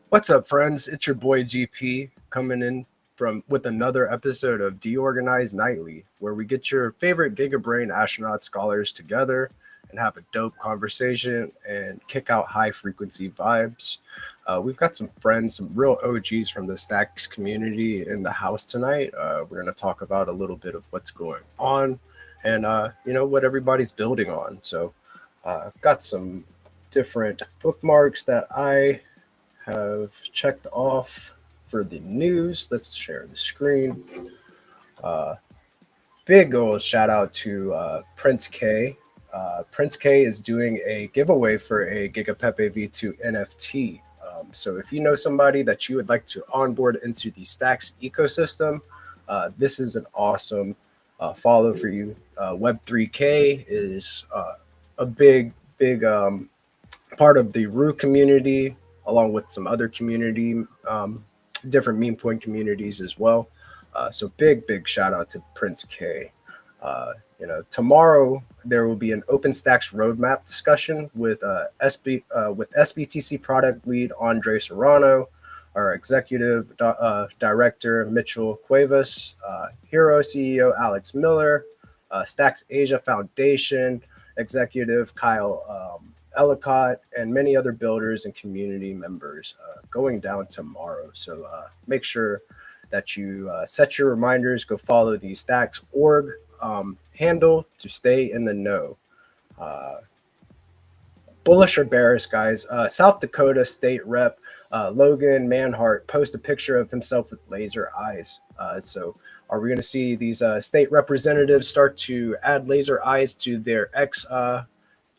What's up, friends? It's your boy GP coming in with another episode of DeOrganized Nightly, where we get your favorite GigaBrain astronaut scholars together and have a dope conversation and kick out high frequency vibes. We've got some friends, some real OGs from the Stacks community in the house tonight. We're going to talk about a little bit of what's going on and what everybody's building on. So I've got some different bookmarks that I have checked off for the news. Let's share the screen. Big old shout out to Prince K. Prince K is doing a giveaway for a GigaPepe V2 NFT. So if you know somebody that you would like to onboard into the Stacks ecosystem, this is an awesome follow for you. Web3K is a big part of the Rue community, along with some other community, different meme coin communities as well. So big shout out to Prince K. Tomorrow there will be an OpenStax roadmap discussion with SBTC product lead Andre Serrano, our executive director Mitchell Cuevas, Hero CEO Alex Miller, Stacks Asia Foundation executive Kyle Ellicott, and many other builders and community members going down tomorrow. So make sure that you set your reminders, go follow the Stacks.org handle to stay in the know. Bullish or bearish, guys? South Dakota State Rep Logan Manhart posted a picture of himself with laser eyes. So are we going to see these state representatives start to add laser eyes to their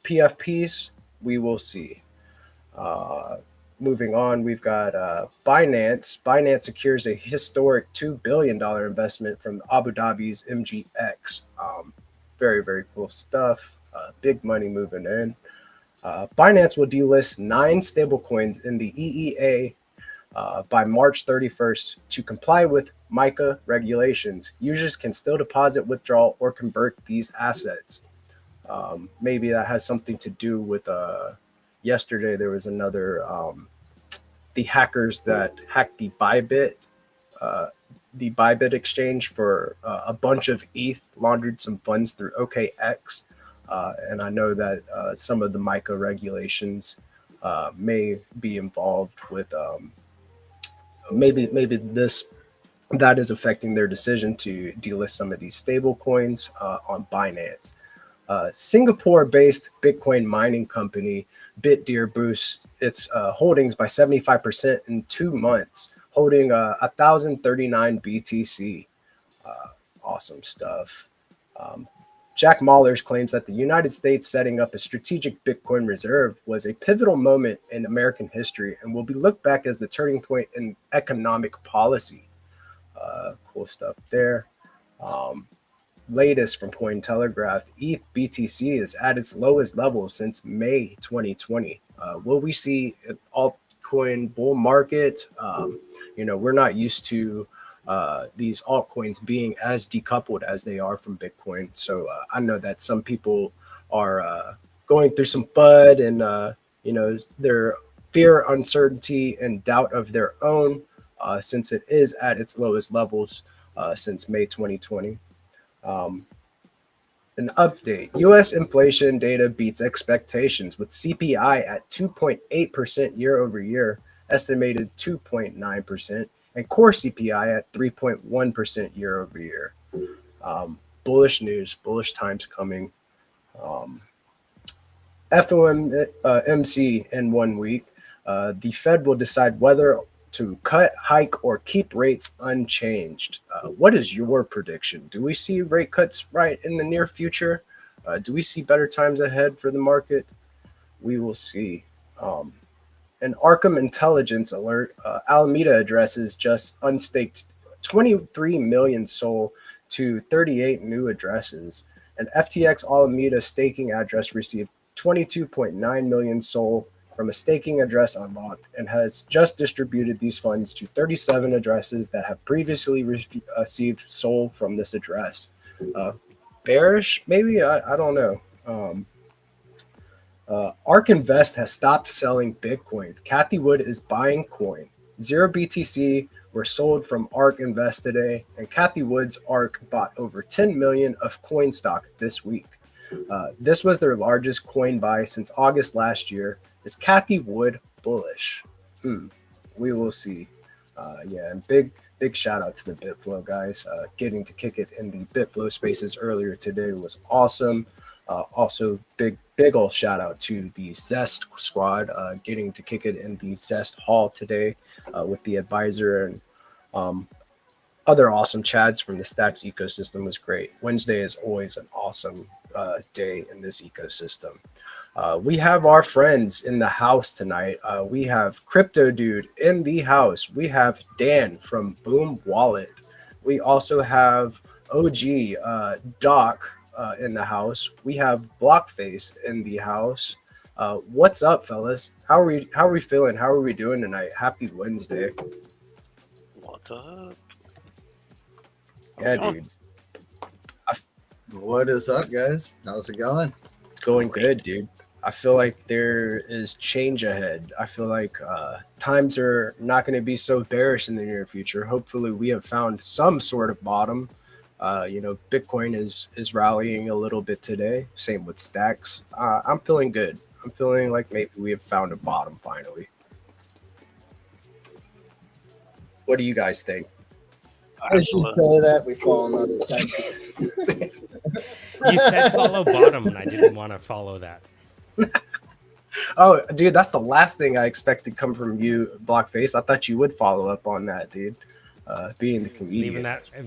PFPs? We will see. Moving on, we've got Binance. Binance secures a historic $2 billion investment from Abu Dhabi's MGX. Very cool stuff. Big money moving in. Binance will delist 9 stablecoins in the EEA by March 31st to comply with MiCA regulations. Users can still deposit, withdraw, or convert these assets. Maybe that has something to do with yesterday there was another the hackers that hacked the Bybit exchange for a bunch of ETH, laundered some funds through OKX, and I know that some of the MiCA regulations may be involved with maybe that is affecting their decision to delist some of these stable coins on Binance. Singapore-based Bitcoin mining company BitDeer boosts its holdings by 75% in 2 months, holding 1,039 BTC. Awesome stuff. Jack Mallers claims that the United States setting up a strategic Bitcoin reserve was a pivotal moment in American history and will be looked back as the turning point in economic policy. Cool stuff there. Latest from Cointelegraph, ETH BTC is at its lowest level since May 2020. Will we see an altcoin bull market? We're not used to these altcoins being as decoupled as they are from Bitcoin. So I know that some people are going through some FUD and, their fear, uncertainty, and doubt of their own since it is at its lowest levels since May 2020. An update. U.S. inflation data beats expectations with CPI at 2.8% year over year, estimated 2.9%, and core CPI at 3.1% year over year. Bullish news, bullish times coming. FOMC in 1 week. The Fed will decide whether to cut, hike, or keep rates unchanged. What is your prediction? Do we see rate cuts right in the near future? Do we see better times ahead for the market? We will see. An Arkham intelligence alert. Alameda addresses just unstaked 23 million SOL to 38 new addresses. An FTX Alameda staking address received 22.9 million SOL from a staking address unlocked and has just distributed these funds to 37 addresses that have previously received SOL from this address. Bearish, maybe? I don't know. ARK Invest has stopped selling Bitcoin. Kathy Wood is buying coin. Zero BTC were sold from ARK Invest today, and Kathy Wood's ARK bought over 10 million of coin stock this week. This was their largest coin buy since August last year. Is Kathy Wood bullish? We will see. Yeah, and big shout out to the BitFlow guys. Getting to kick it in the BitFlow spaces earlier today was awesome. Also, big ol' shout out to the Zest squad, getting to kick it in the Zest hall today with the advisor and other awesome chads from the Stacks ecosystem was great. Wednesday is always an awesome day in this ecosystem. We have our friends in the house tonight. We have Crypto Dude in the house. We have Dan from Boom Wallet. We also have OG Doc in the house. We have Blockface in the house. What's up, fellas? How are we feeling? How are we doing tonight? Happy Wednesday. What's up? Yeah, dude. What is up, guys? How's it going? Going good, dude. I feel like there is change ahead. I feel like times are not going to be so bearish in the near future. Hopefully, we have found some sort of bottom. Bitcoin is rallying a little bit today. Same with Stacks. I'm feeling good. I'm feeling like maybe we have found a bottom finally. What do you guys think? I should say that we fall another time. You said follow bottom, and I didn't want to follow that. Oh, dude, that's the last thing I expected come from you, Blockface. I thought you would follow up on that, dude. Being the comedian.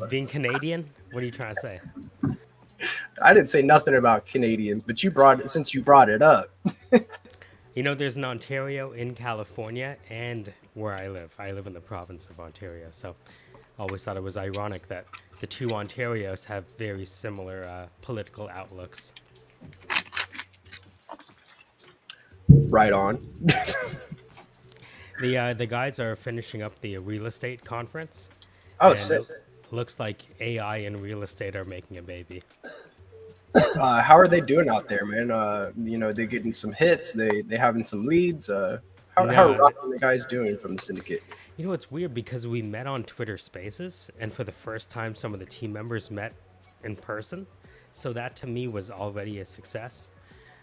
Being Canadian? What are you trying to say? I didn't say nothing about Canadians, but since you brought it up. There's an Ontario in California and where I live. I live in the province of Ontario, so I always thought it was ironic that the two Ontarios have very similar political outlooks. Right on. The guys are finishing up the real estate conference. Oh, sick. Looks like AI and real estate are making a baby. How are they doing out there, man? They're getting some hits. They having some leads. How are the guys doing from the syndicate? It's weird because we met on Twitter Spaces, and for the first time, some of the team members met in person. So that to me was already a success.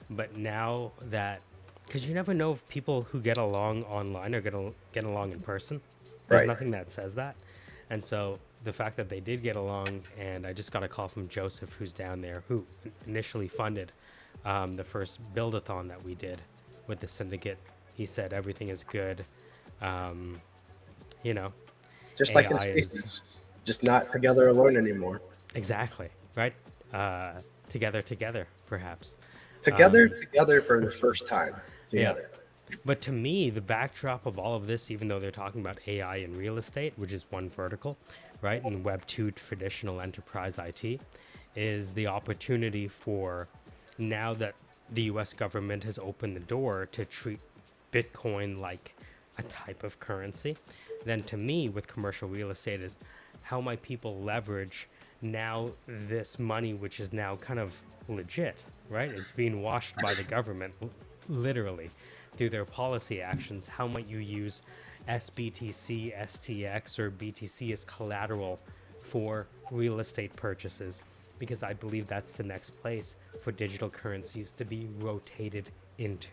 But now that, because you never know if people who get along online are going to get along in person. There's nothing that says that. And so the fact that they did get along, and I just got a call from Joseph, who's down there, who initially funded the first build-a-thon that we did with the syndicate. He said everything is good. Just like in spaces, just not together alone anymore. Exactly, right? Together, perhaps. Together for the first time. Together. Yeah. But to me, the backdrop of all of this, even though they're talking about AI and real estate, which is one vertical, right, and Web 2 traditional enterprise IT, is the opportunity for, now that the US government has opened the door to treat Bitcoin like a type of currency, then to me, with commercial real estate, is how might people leverage now this money, which is now kind of legit, right? It's being washed by the government, literally, through their policy actions. How might you use SBTC, STX, or BTC as collateral for real estate purchases? Because I believe that's the next place for digital currencies to be rotated into.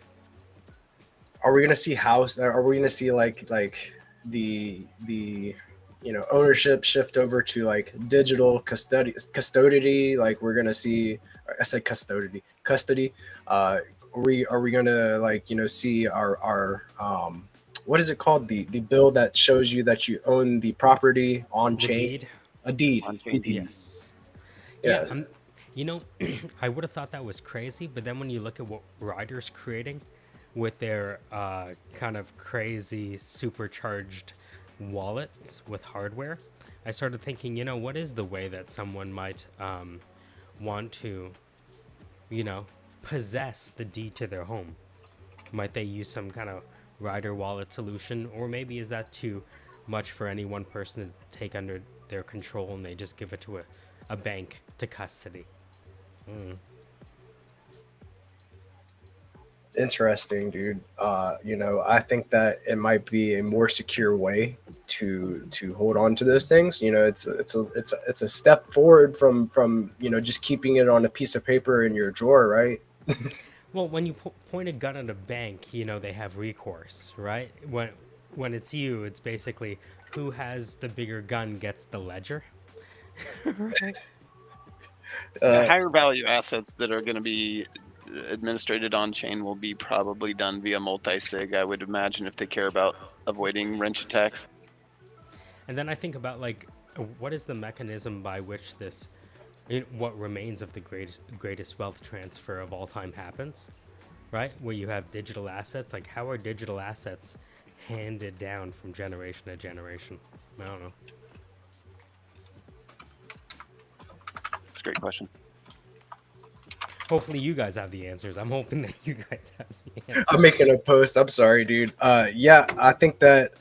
Are we gonna see Are we gonna see like the ownership shift over to like digital custody? Like we're gonna see. I said custody. Are we gonna see our what is it called, the bill that shows you that you own the property on chain? A deed. Yes. Yeah. I would have thought that was crazy, but then when you look at what Rider's creating with their kind of crazy supercharged wallets with hardware, I started thinking, what is the way that someone might want to, possess the deed to their home? Might they use some kind of rider wallet solution, or maybe is that too much for any one person to take under their control and they just give it to a bank to custody? Interesting, dude. I think that it might be a more secure way to hold on to those things. It's a step forward from just keeping it on a piece of paper in your drawer, right? Well, when you point a gun at a bank, they have recourse, right? When it's you, it's basically who has the bigger gun gets the ledger. Right? Higher value assets that are going to be administrated on chain will be probably done via multi-sig, I would imagine, if they care about avoiding wrench attacks. And then I think about what is the mechanism by which what remains of the greatest wealth transfer of all time happens, right? Where you have digital assets. Like, how are digital assets handed down from generation to generation? I don't know. That's a great question. Hopefully you guys have the answers. I'm hoping that you guys have the answers. I'm making a post. I'm sorry, dude. Yeah, I think that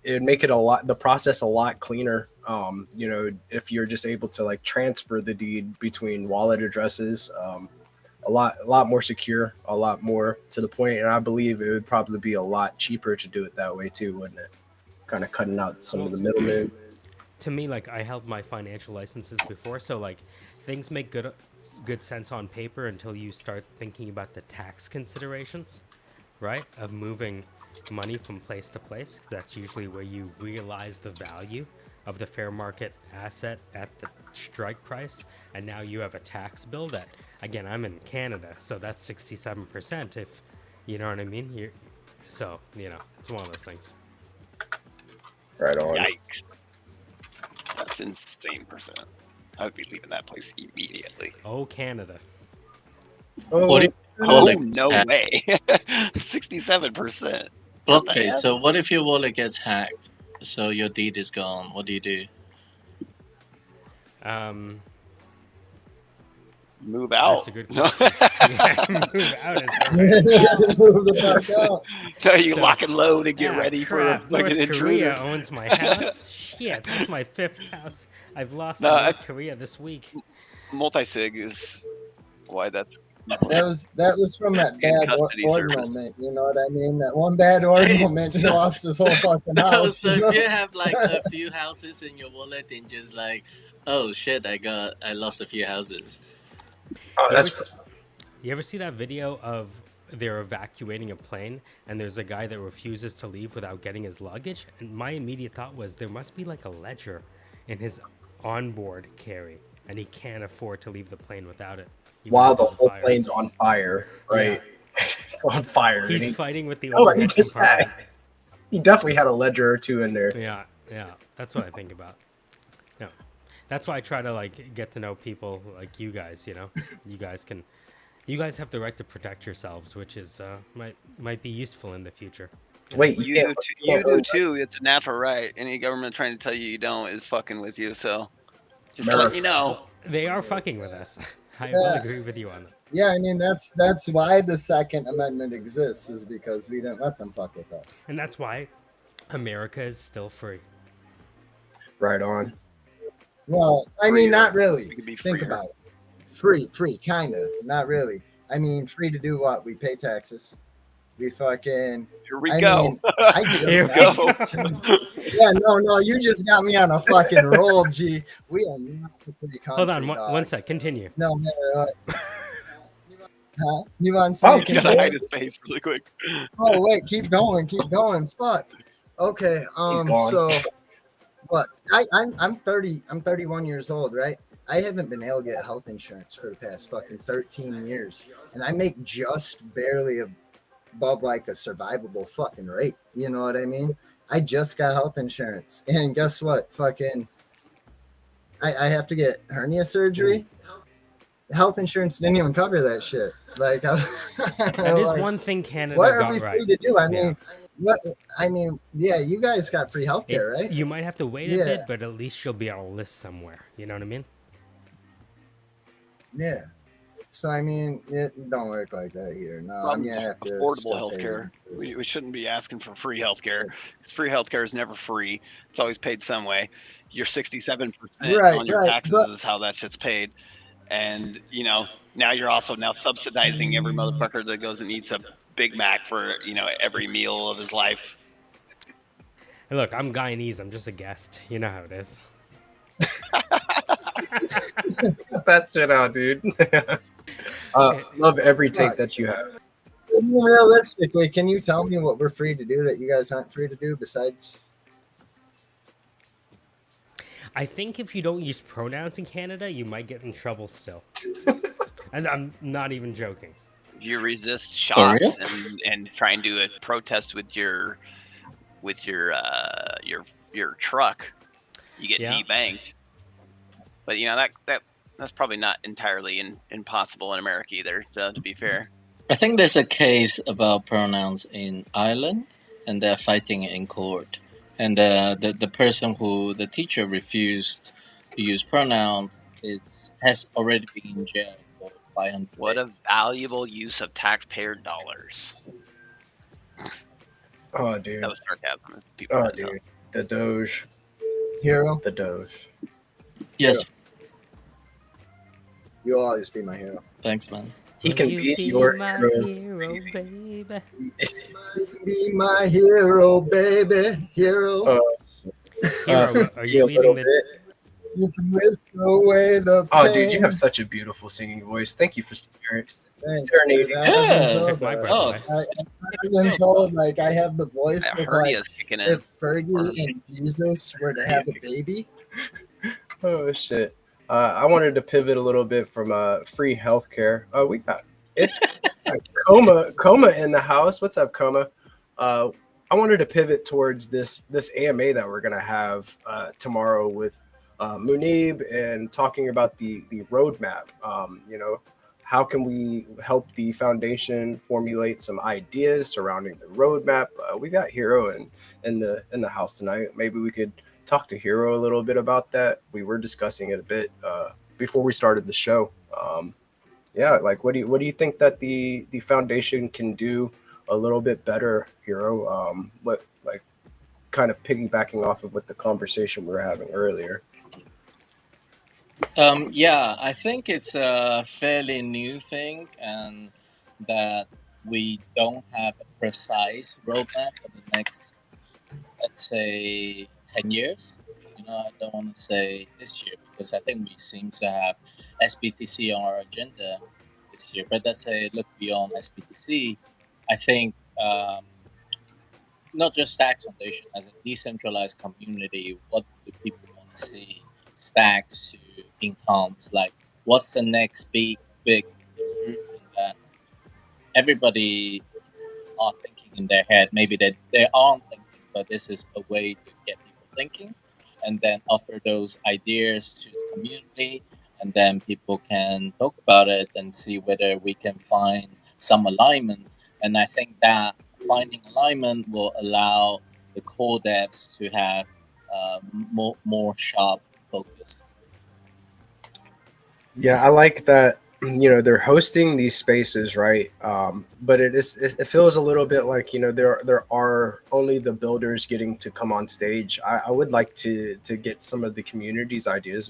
it'd make it the process a lot cleaner. If you're just able to transfer the deed between wallet addresses, a lot more secure, a lot more to the point, and I believe it would probably be a lot cheaper to do it that way too, wouldn't it? Kind of cutting out some of the middlemen. To me, I held my financial licenses before, so things make good sense on paper until you start thinking about the tax considerations, right? Of moving money from place to place. That's usually where you realize the value of the fair market asset at the strike price. And now you have a tax bill that, again, I'm in Canada, so that's 67%, if you know what I mean. It's one of those things. Right on. Yikes. That's insane percent. I would be leaving that place immediately. Oh, Canada. Oh, No way. 67%. Okay, so what if your wallet gets hacked? So your deed is gone. What do you do? Move out. That's a good question. Yeah, move out. Move the fuck out. So you lock and load and get ready crap. for an North intruder. Korea owns my house. Shit, that's my 5th house I've lost in North Korea this week. Multi-sig is why that's... That was from that bad org moment. You know what I mean? That one bad org moment, he lost his whole fucking house. So if you have a few houses in your wallet and just oh shit, I lost a few houses. Oh, You ever see that video of they're evacuating a plane and there's a guy that refuses to leave without getting his luggage? And my immediate thought was there must be a ledger in his onboard carry, and he can't afford to leave the plane without it. While the whole plane's on fire, right? Yeah. It's on fire. He's fighting with the he just had. He definitely had a ledger or two in there. Yeah, that's what I think about. Yeah, that's why I try to get to know people like you guys. You guys have the right to protect yourselves, which is might be useful in the future. Wait, You do too. It's a natural right. Any government trying to tell you don't is fucking with you. So just to let you know. They are fucking with us. I will agree with you on that. Yeah, I mean that's why the Second Amendment exists, is because we didn't let them fuck with us. And that's why America is still free. Right on. Well, I mean, not really. We could be Think freer. about it. Free, kind of. Not really. I mean, free to do what? We pay taxes. We fucking... Here we I go. mean, I just Here we got- Yeah, no, you just got me on a fucking roll, G. We are not a free country, Hold on, dog. one sec. Continue. No matter what. Huh? You want to Oh, say Just gotta hide his face really quick. Oh wait, keep going. Fuck. Okay. gone. So, what? I'm 30. I'm 31 years old, right? I haven't been able to get health insurance for the past fucking 13 years, and I make just barely above a survivable fucking rate. You know what I mean? I just got health insurance, and guess what? Fucking, I have to get hernia surgery. Health insurance didn't even cover that shit. That is one thing Canada what are got we right. free to do? I mean, what? I mean, yeah, you guys got free healthcare, right? You might have to wait a Yeah. bit, but at least you'll be on a list somewhere. You know what I mean? Yeah. So I mean, it don't work like that here. No, I'm Problem's gonna have to affordable still pay healthcare. rent for this. We shouldn't be asking for free healthcare because free healthcare is never free. It's always paid some way. Your 67% Right, on your right. taxes But is how that shit's paid. And now you're also now subsidizing every motherfucker that goes and eats a Big Mac for every meal of his life. Hey, look, I'm Guyanese. I'm just a guest. You know how it is. Cut that shit out, dude. Love every take look, that you have. realistically, can you tell me what we're free to do that you guys aren't free to do besides? I think if you don't use pronouns in Canada, you might get in trouble still. And I'm not even joking. You resist For real? shots and try and do a protest with your your truck, you get Yeah. debanked. But that's probably not entirely impossible in America either. So to be fair, I think there's a case about pronouns in Ireland, and they're fighting in court. And the person who the teacher refused to use pronouns has already been in jail for 500 what days. a valuable use of taxpayer dollars. Oh, That dude. was sarcasm. People Oh, didn't know. dude. The Doge. Hero, The Doge. Yes, you'll always be my hero. thanks, man. He Will can you be be your my hero. hero, baby? Be my hero, baby, hero. Uh, Hero, are be you a little leading the? bit. You can whisk away the pain. Oh, dude, you have such a beautiful singing voice. Thank you for Thanks, serenading. dude. I've been Yeah. told Took my that. breath Oh, away. I've been told like I have the voice That of hernia like is kicking in. if Fergie and Jesus were to have a baby. Oh shit. I wanted to pivot a little bit from free healthcare. We got it's Coma in the house. What's up, Coma? I wanted to pivot towards this AMA that we're gonna have tomorrow with Munib and talking about the roadmap. How can we help the foundation formulate some ideas surrounding the roadmap? We got Hero in the house tonight. Maybe we could talk to Hero a little bit about that. We were discussing it a bit before we started the show. Yeah, like what do you think that the foundation can do a little bit better, Hero? What like kind of piggybacking off of what the conversation we were having earlier. yeah, I think it's a fairly new thing, and that we don't have a precise roadmap for the next, let's say, 10 years. I don't want to say this year because I think we seem to have SBTC on our agenda this year. But let's say look beyond SBTC. I think not just Stacks Foundation as a decentralized community. What do people want to see Stacks to enhance? Like, what's the next big improvement that everybody are thinking in their head? Maybe they aren't thinking, but this is a way to get people thinking, and then offer those ideas to the community, and then people can talk about it and see whether we can find some alignment. And I think that finding alignment will allow the core devs to have more sharp focus. Yeah, I like that. They're hosting these spaces, right? But it feels a little bit like there are only the builders getting to come on stage. I would like to get some of the community's ideas,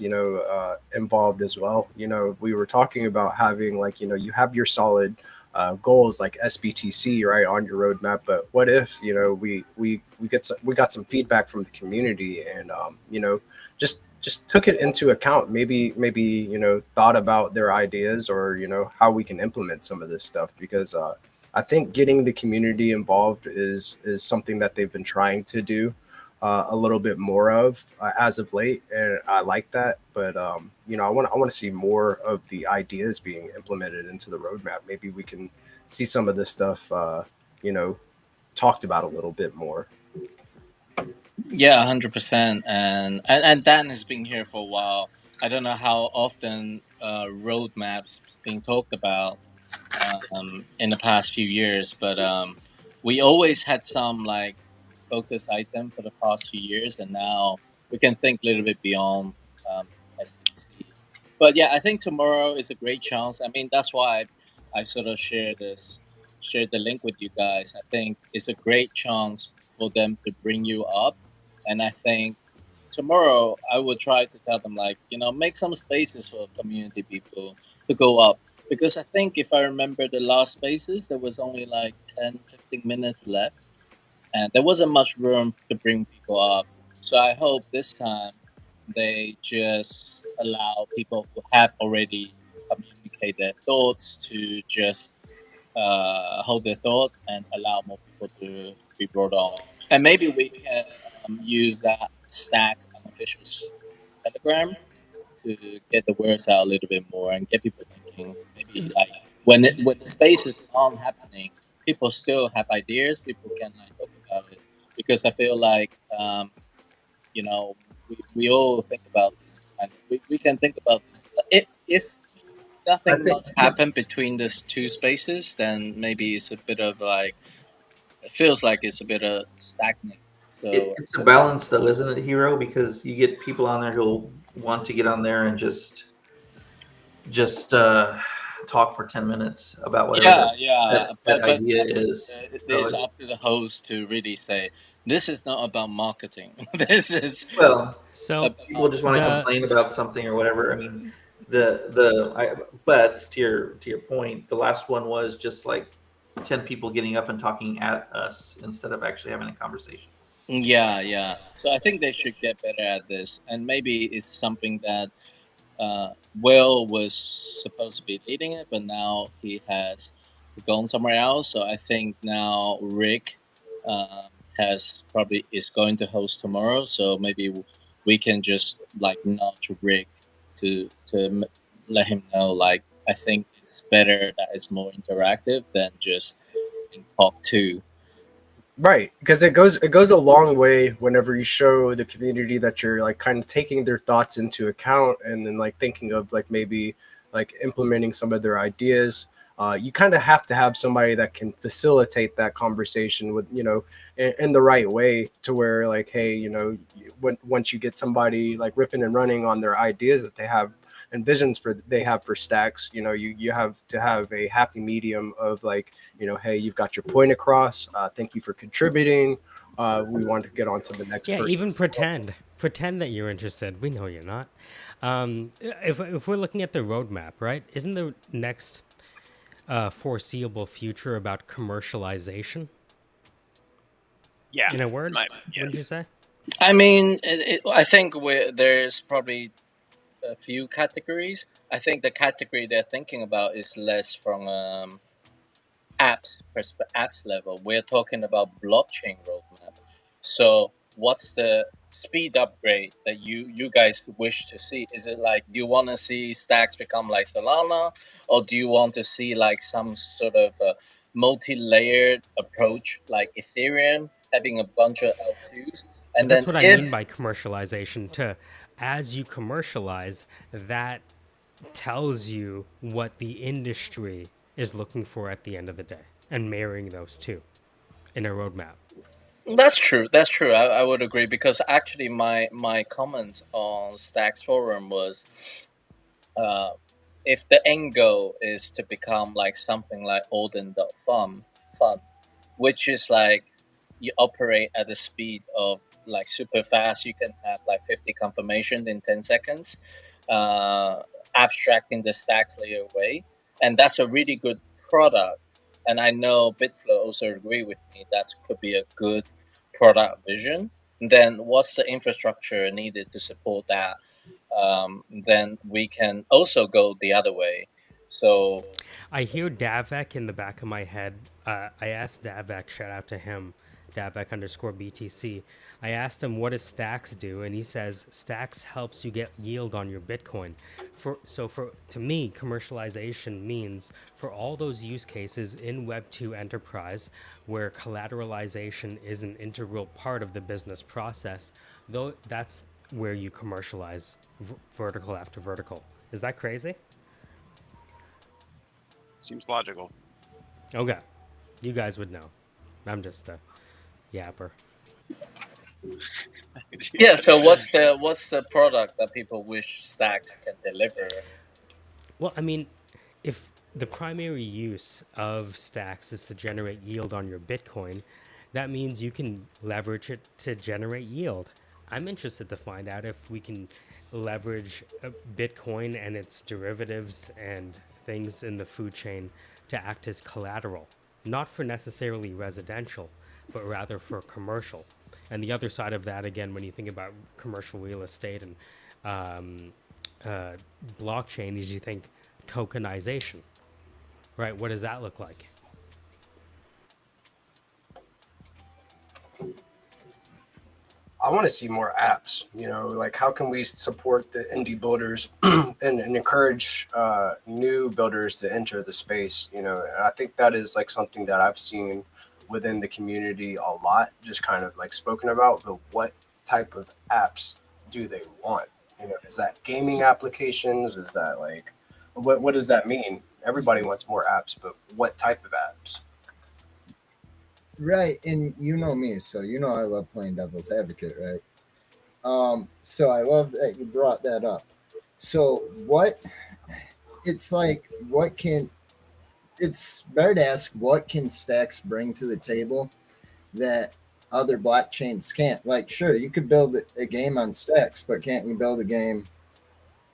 involved as well. We were talking about having like you have your solid goals like SBTC right on your roadmap, but what if we got some feedback from the community and just took it into account, maybe thought about their ideas or how we can implement some of this stuff, because I think getting the community involved is something that they've been trying to do a little bit more of as of late, and I like that. But I want to see more of the ideas being implemented into the roadmap. Maybe we can see some of this stuff talked about a little bit more. Yeah, 100%. And Dan has been here for a while. I don't know how often roadmaps being talked about in the past few years, but we always had some like focus item for the past few years, and now we can think a little bit beyond SBC. But yeah, I think tomorrow is a great chance. I mean, that's why I sort of share the link with you guys. I think it's a great chance for them to bring you up, and I think tomorrow I will try to tell them, like, make some spaces for community people to go up, because I think if I remember the last spaces, there was only like 10-15 minutes left, and there wasn't much room to bring people up. So I hope this time they just allow people who have already communicated their thoughts to just hold their thoughts and allow more people to be brought on. And maybe we can use that Stacks unofficial Telegram to get the words out a little bit more and get people thinking. Maybe like when the space is on happening, people still have ideas. People can like talk about it, because I feel like you know we all think about this kind of. We can think about this if I nothing think much happened between these two spaces, then maybe it's a bit of like it feels like it's a bit of stagnant. So it's a balance, though, isn't it, Hero? Because you get people on there who'll want to get on there and just talk for 10 minutes about whatever yeah, that but idea I think is. it So is up to the host to really say this is not about marketing. This is well, So people about just want to the complain about something or whatever. I mean, but to your point, the last one was just like 10 people getting up and talking at us instead of actually having a conversation. yeah. So I think they should get better at this, and maybe it's something that Will was supposed to be leading it, but now he has gone somewhere else. So I think now Rick has probably is going to host tomorrow. So maybe we can just like nudge Rick to let him know. Like I think it's better that it's more interactive than just being talked to. Right, because it goes a long way whenever you show the community that you're like kind of taking their thoughts into account, and then like thinking of like maybe like implementing some of their ideas. You kind of have to have somebody that can facilitate that conversation with, in the right way, to where like, hey, once you get somebody like ripping and running on their ideas that they have and visions for they have for stacks, you have to have a happy medium of like, hey, you've got your point across. Thank you for contributing. We want to get on to the next yeah, person. even pretend that you're interested. We know you're not. If we're looking at the roadmap, right? Isn't the next foreseeable future about commercialization? Yeah, In a word, yeah. wouldn't you say? I mean, I think there's probably a few categories. I think the category they're thinking about is less from apps level. We're talking about blockchain roadmap. So what's the speed upgrade that you guys wish to see? Is it like, do you want to see stacks become like Solana, or do you want to see like some sort of multi-layered approach like Ethereum having a bunch of L2s? But And that's then what I if mean by commercialization. As you commercialize, that tells you what the industry is looking for at the end of the day, and marrying those two in a roadmap. That's true. That's true. I would agree, because actually my comment on Stacks Forum was uh, if the end goal is to become like something like Odin.fun, which is like you operate at the speed of like super fast, you can have like 50 confirmation in 10 seconds, uh, abstracting the stacks layer away. And that's a really good product. And I know Bitflow also agree with me that could be a good product vision. Then what's the infrastructure needed to support that? Then we can also go the other way. So I hear Davek in the back of my head. I asked Davek, shout out to him, Davek underscore BTC. I asked him, what does Stacks do? And he says, Stacks helps you get yield on your Bitcoin. To me, commercialization means for all those use cases in Web2 enterprise where collateralization is an integral part of the business process, though that's where you commercialize vertical after vertical. Is that crazy? Seems logical. Okay. You guys would know. I'm just a yapper. Yeah. So what's the product that people wish Stacks can deliver? Well, I mean, if the primary use of stacks is to generate yield on your Bitcoin, that means you can leverage it to generate yield. I'm interested to find out if we can leverage Bitcoin and its derivatives and things in the food chain to act as collateral, not for necessarily residential, but rather for commercial. And the other side of that, again, when you think about commercial real estate and um, uh, blockchain, is you think tokenization, right? What does that look like? I want to see more apps. Like how can we support the indie builders and encourage new builders to enter the space? And I think that is like something that I've seen within the community a lot, just kind of like spoken about. But what type of apps do they want? Is that gaming applications? Is that like what does that mean? Everybody wants more apps, but what type of apps? Right, and you know me, so you know I love playing devil's advocate, right? So I love that you brought that up. So what it's like, what can it's better to ask what can Stacks bring to the table that other blockchains can't? Like, sure, you could build a game on Stacks, but can't you build a game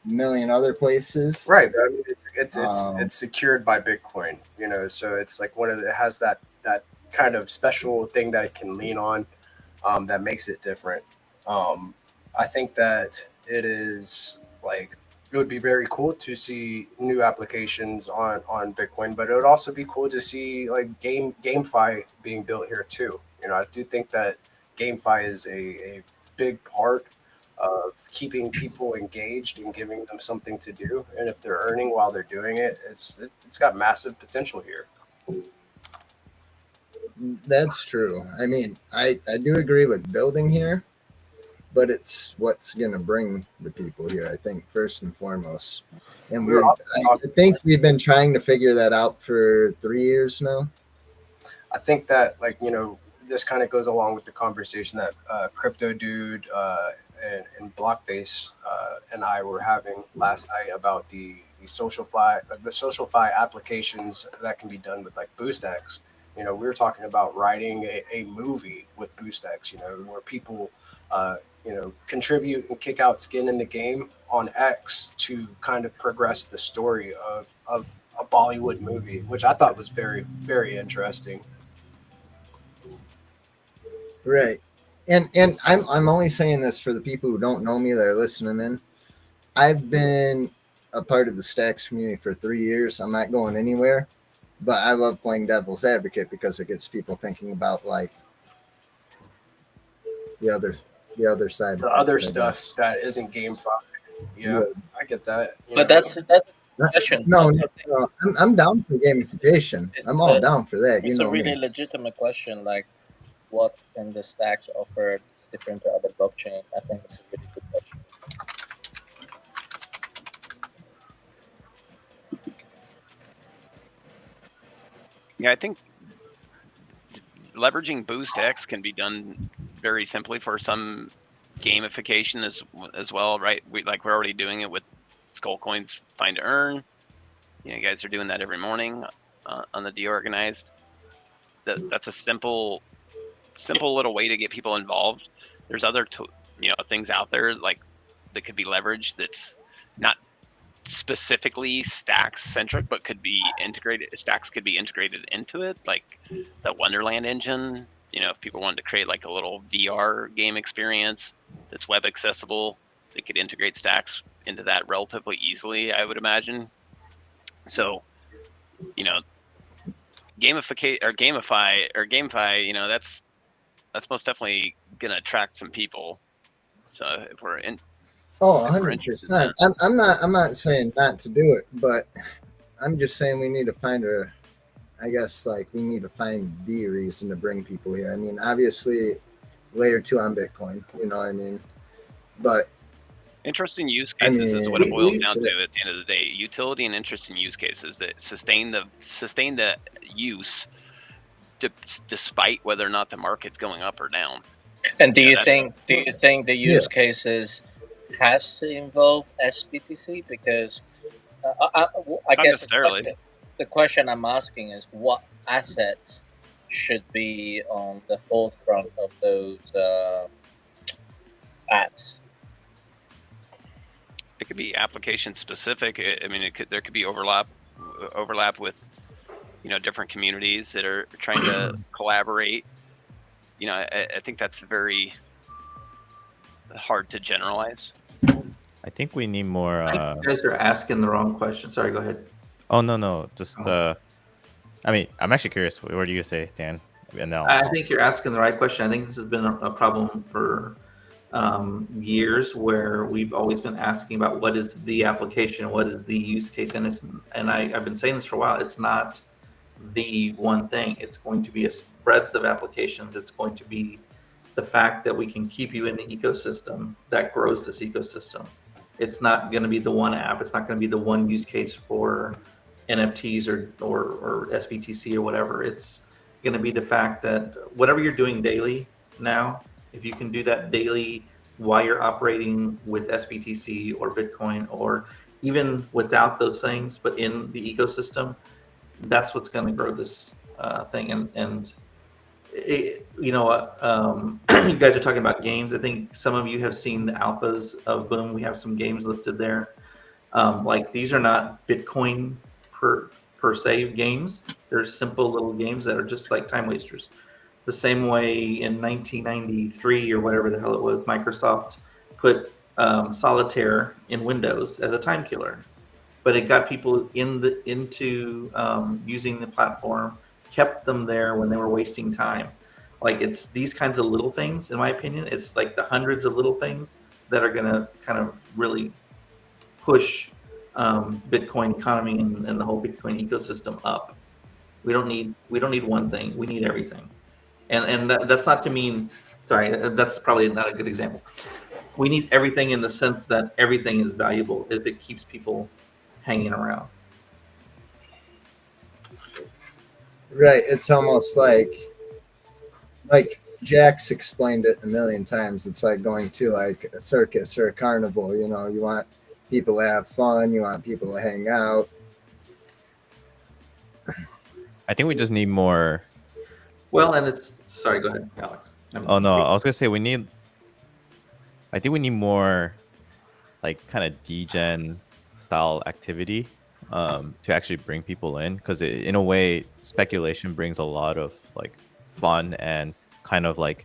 a million other places? Right. But I mean, it's Um, it's secured by Bitcoin, so it's like it has that kind of special thing that it can lean on, that makes it different. Um, I think that it would be very cool to see new applications on Bitcoin, but it would also be cool to see like GameFi being built here too. I do think that GameFi is a big part of keeping people engaged and giving them something to do. And if they're earning while they're doing it, it's got massive potential here. that's true. I mean, I do agree with building here, but it's what's going to bring the people here, I think, first and foremost. And We were also I think we've been trying to figure that out for 3 years now. I think that this kind of goes along with the conversation that Crypto Dude and Blockface and I were having last night about the social fi applications that can be done with like BoostX. We were talking about writing a movie with BoostX. Where people contribute and kick out skin in the game on X to kind of progress the story of a Bollywood movie, which I thought was very, very interesting. Right. And I'm only saying this for the people who don't know me that are listening in. I've been a part of the Stacks community for 3 years. I'm not going anywhere, but I love playing devil's advocate because it gets people thinking about like the other the other side The of other it, I stuff guess. that isn't GameFi. Yeah, Yeah. I get that. But that's a No, question. no, I think no, I'm down for gamification. it's I'm all down for that. You it's a know really me. legitimate question. Like, what can the Stacks offer that's different to other blockchain? I think it's a really good question. Yeah, I think leveraging BoostX can be done very simply for some gamification as well, right? We're already doing it with Skullcoins Find to Earn. You guys are doing that every morning on the DeOrganized. That's a simple little way to get people involved. There's other things out there like that could be leveraged that's not specifically Stacks centric, but could be integrated. Stacks could be integrated into it, like the Wonderland engine. If people wanted to create like a little VR game experience that's web accessible, they could integrate Stacks into that relatively easily, I would imagine. So, GameFi, that's most definitely gonna attract some people. So if we're in, Oh, if we're interested in 100%. that, I'm not saying not to do it, but I'm just saying we need to find a I guess like we need to find the reason to bring people here. I mean, obviously layer two on Bitcoin, you know what I mean? But interesting use I cases is what it boils mean, down to at the end of the day. Utility and interesting use cases that sustain the use despite whether or not the market's going up or down. And do Yeah, you that- think the Yeah. use cases has to involve SBTC? Because I Not guess necessarily. the question I'm asking is what assets should be on the forefront of those apps? It could be application specific. I mean, there could be overlap with different communities that are trying to collaborate. I think that's very hard to generalize. I think we need more. I think you guys are asking the wrong question. Sorry, go ahead. Oh no, just Oh. I mean, I'm actually curious. What do you say, Dan? And now, I think you're asking the right question. I think this has been a problem for years, where we've always been asking about what is the application, what is the use case, and I've been saying this for a while. It's not the one thing. It's going to be a breadth of applications. It's going to be the fact that we can keep you in the ecosystem that grows this ecosystem. It's not going to be the one app. It's not going to be the one use case for NFTs or SBTC or whatever. It's going to be the fact that whatever you're doing daily now, if you can do that daily while you're operating with SBTC or Bitcoin, or even without those things, but in the ecosystem, that's what's going to grow this thing. And you guys are talking about games. I think some of you have seen the alphas of Boom. We have some games listed there. Like, these are not Bitcoin per se games. They're simple little games that are just like time wasters. The same way in 1993 or whatever the hell it was, Microsoft put Solitaire in Windows as a time killer, but it got people into using the platform, kept them there when they were wasting time. Like, it's these kinds of little things, in my opinion. It's like the hundreds of little things that are going to kind of really push Bitcoin economy and the whole Bitcoin ecosystem up. We don't need one thing. We need everything. And that's not to mean, sorry, that's probably not a good example. We need everything in the sense that everything is valuable if it keeps people hanging around. Right. It's almost like Jack's explained it a million times. It's like going to like a circus or a carnival. You know, you want people to have fun. You want people to hang out. I think we just need more. Well, and it's, sorry, go ahead, Alex. Oh no, I was gonna say I think we need more, like, kind of degen style activity to actually bring people in, because in a way speculation brings a lot of like fun and kind of like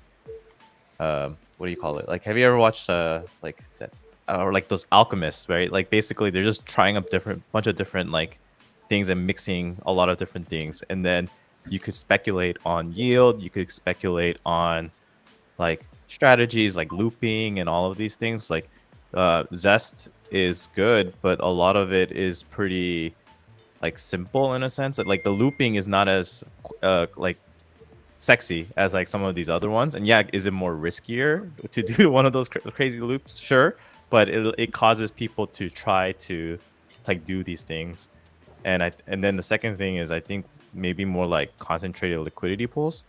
what do you call it, like, have you ever watched like that, or like those alchemists, right? Like, basically they're just trying up bunch of different like things and mixing a lot of different things, and then you could speculate on yield, you could speculate on like strategies like looping and all of these things. Like Zest is good, but a lot of it is pretty like simple in a sense. Like, the looping is not as like sexy as like some of these other ones. And yeah, is it more riskier to do one of those crazy loops? Sure, but it causes people to try to like do these things. And then the second thing is, I think maybe more like concentrated liquidity pools,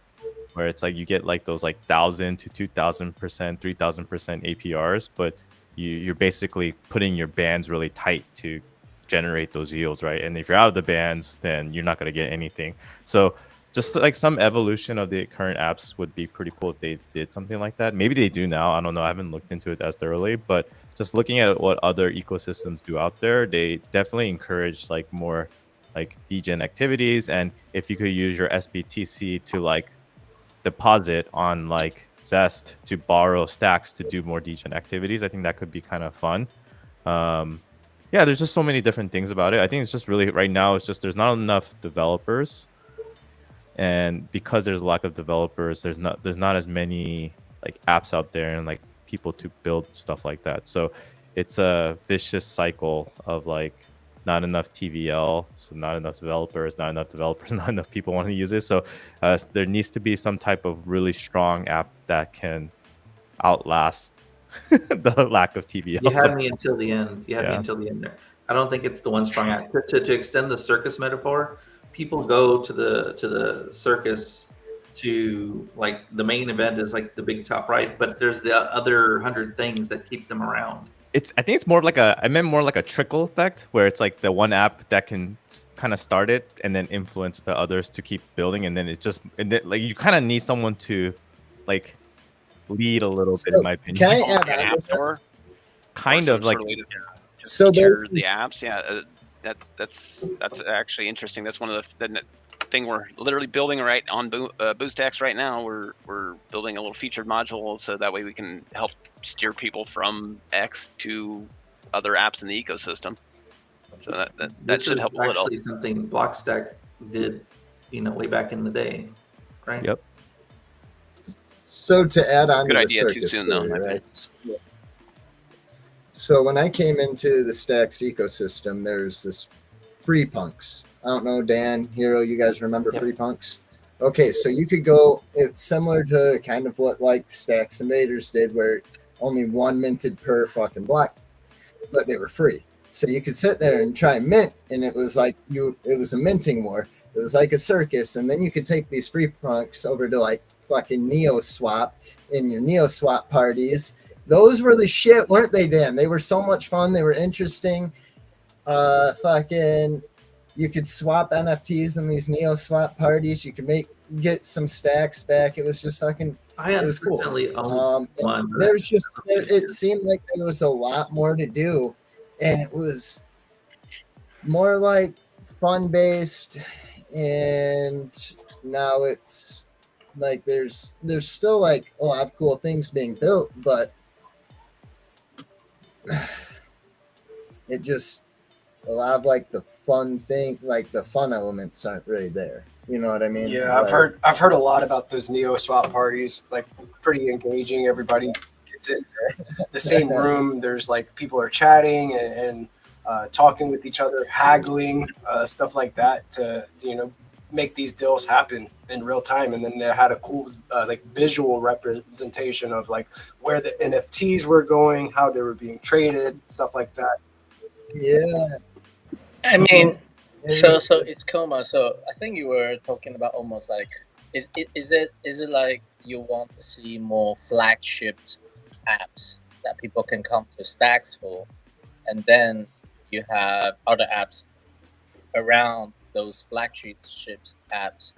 where it's like you get like those like 1,000 to 2,000%, 3,000% APRs, but you're basically putting your bands really tight to generate those yields, right? And if you're out of the bands, then you're not going to get anything. So just like some evolution of the current apps would be pretty cool if they did something like that. Maybe they do now. I don't know. I haven't looked into it as thoroughly, but just looking at what other ecosystems do out there, they definitely encourage like more like degen activities. And if you could use your SBTC to like deposit on like Zest to borrow stacks to do more degen activities, I think that could be kind of fun. Yeah, there's just so many different things about it. I think it's just really, right now, it's just there's not enough developers, and because there's a lack of developers, there's not as many like apps out there and like people to build stuff like that. So it's a vicious cycle of like not enough TVL, so not enough developers, not enough people want to use it. So there needs to be some type of really strong app that can outlast the lack of TVL. You had me until the end. You had me until the end there. I don't think it's the one strong app. To extend the circus metaphor, people go to the circus to like the main event is like the big top right, but there's the other 100 things that keep them around. I think it's more like I meant more like a trickle effect, where it's like the one app that can kind of start it and then influence the others to keep building, and then like you kind of need someone to like lead a little bit, in So my opinion. can I Almost add like an on app to this? store, or Kind some of like sort of way to So feature there's the apps. Yeah, that's actually interesting. That's one of the thing we're literally building right on BoostX right now. We're building a little featured module so that way we can help steer people from X to other apps in the ecosystem. So that This should is help a little. actually something Blockstack did, way back in the day, right? Yep. So to add on Good to the idea too circus soon though. theory, I right? think. So when I came into the Stacks ecosystem, there's this Free Punks. I don't know, Dan, Hero, you guys remember Yep. Free Punks? Okay, so you could go. It's similar to kind of what like Stacks Invaders did, where only one minted per fucking block, but they were free. So you could sit there and try and mint, and it was like it was a minting war. It was like a circus, and then you could take these Free Punks over to like fucking Neo Swap in your Neo Swap parties. Those were the shit, weren't they, Dan? They were so much fun. They were interesting. Fucking, you could swap NFTs in these Neo Swap parties. You could get some stacks back. It was just fucking. I It was cool. unfortunately owned one. but There's just it seemed like there was a lot more to do, and it was more like fun based, and now it's like there's still like a lot of cool things being built, but it just a lot of like the fun thing, like the fun elements aren't really there. You know what I mean? Yeah, I've heard a lot about those Neo swap parties. Like pretty engaging. Everybody gets into the same room. There's like people are chatting and talking with each other, haggling, stuff like that to make these deals happen in real time. And then they had a cool like visual representation of like where the NFTs were going, how they were being traded, stuff like that. Yeah. I mean, It so was- it's Coma. So I think you were talking about almost like is it like you want to see more flagship apps that people can come to Stacks for, and then you have other apps around those flagship apps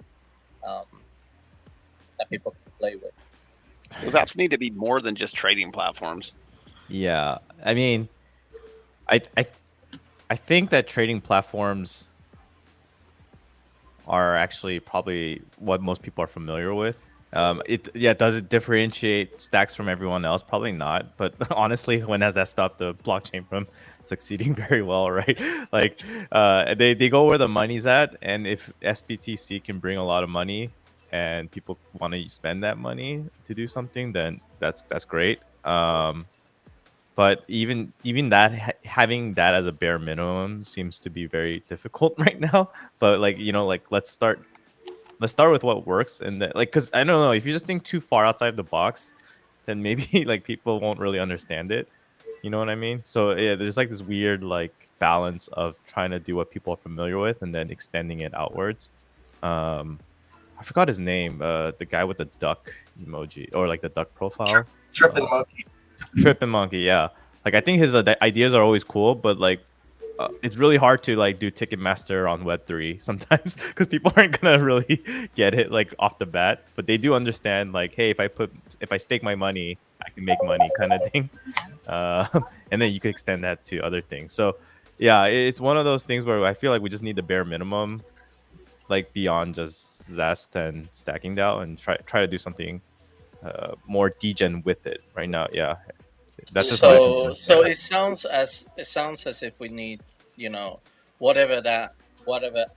that people can play with. Those apps need to be more than just trading platforms. Yeah, I mean, I think that trading platforms are actually probably what most people are familiar with. Does it differentiate Stacks from everyone else? Probably not. But honestly, when has that stopped the blockchain from succeeding very well, right? Like, they go where the money's at, and if SBTC can bring a lot of money and people want to spend that money to do something, then that's great. But even that having that as a bare minimum seems to be very difficult right now. But like let's start with what works, and then, like, because I don't know, if you just think too far outside the box, then maybe like people won't really understand it. You know what I mean? So yeah, there's like this weird like balance of trying to do what people are familiar with and then extending it outwards. I forgot his name. The guy with the duck emoji, or like the duck profile. Tripping monkey. Trippin' Monkey, yeah. Like, I think his ideas are always cool, but like it's really hard to like do Ticketmaster on Web3 sometimes because people aren't gonna really get it like off the bat, but they do understand like, hey, if I stake my money, I can make money, kind of thing. And then you can extend that to other things. So yeah, it's one of those things where I feel like we just need the bare minimum, like beyond just Zest and stacking DAO, and try to do something more degen with it right now. Yeah, that's just my opinion. So Yeah. it sounds as if we need whatever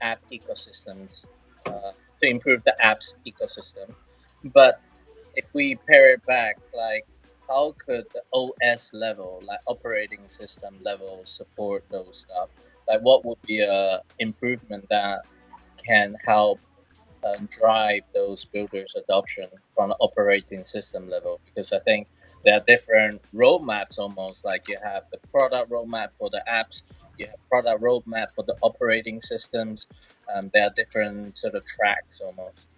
app ecosystems to improve the app's ecosystem. But if we pair it back, like how could the OS level, like operating system level, support those stuff? Like what would be a improvement that can help drive those builders' adoption from the operating system level? Because I think there are different roadmaps almost. Like you have the product roadmap for the apps, you have product roadmap for the operating systems. There are different sort of tracks almost.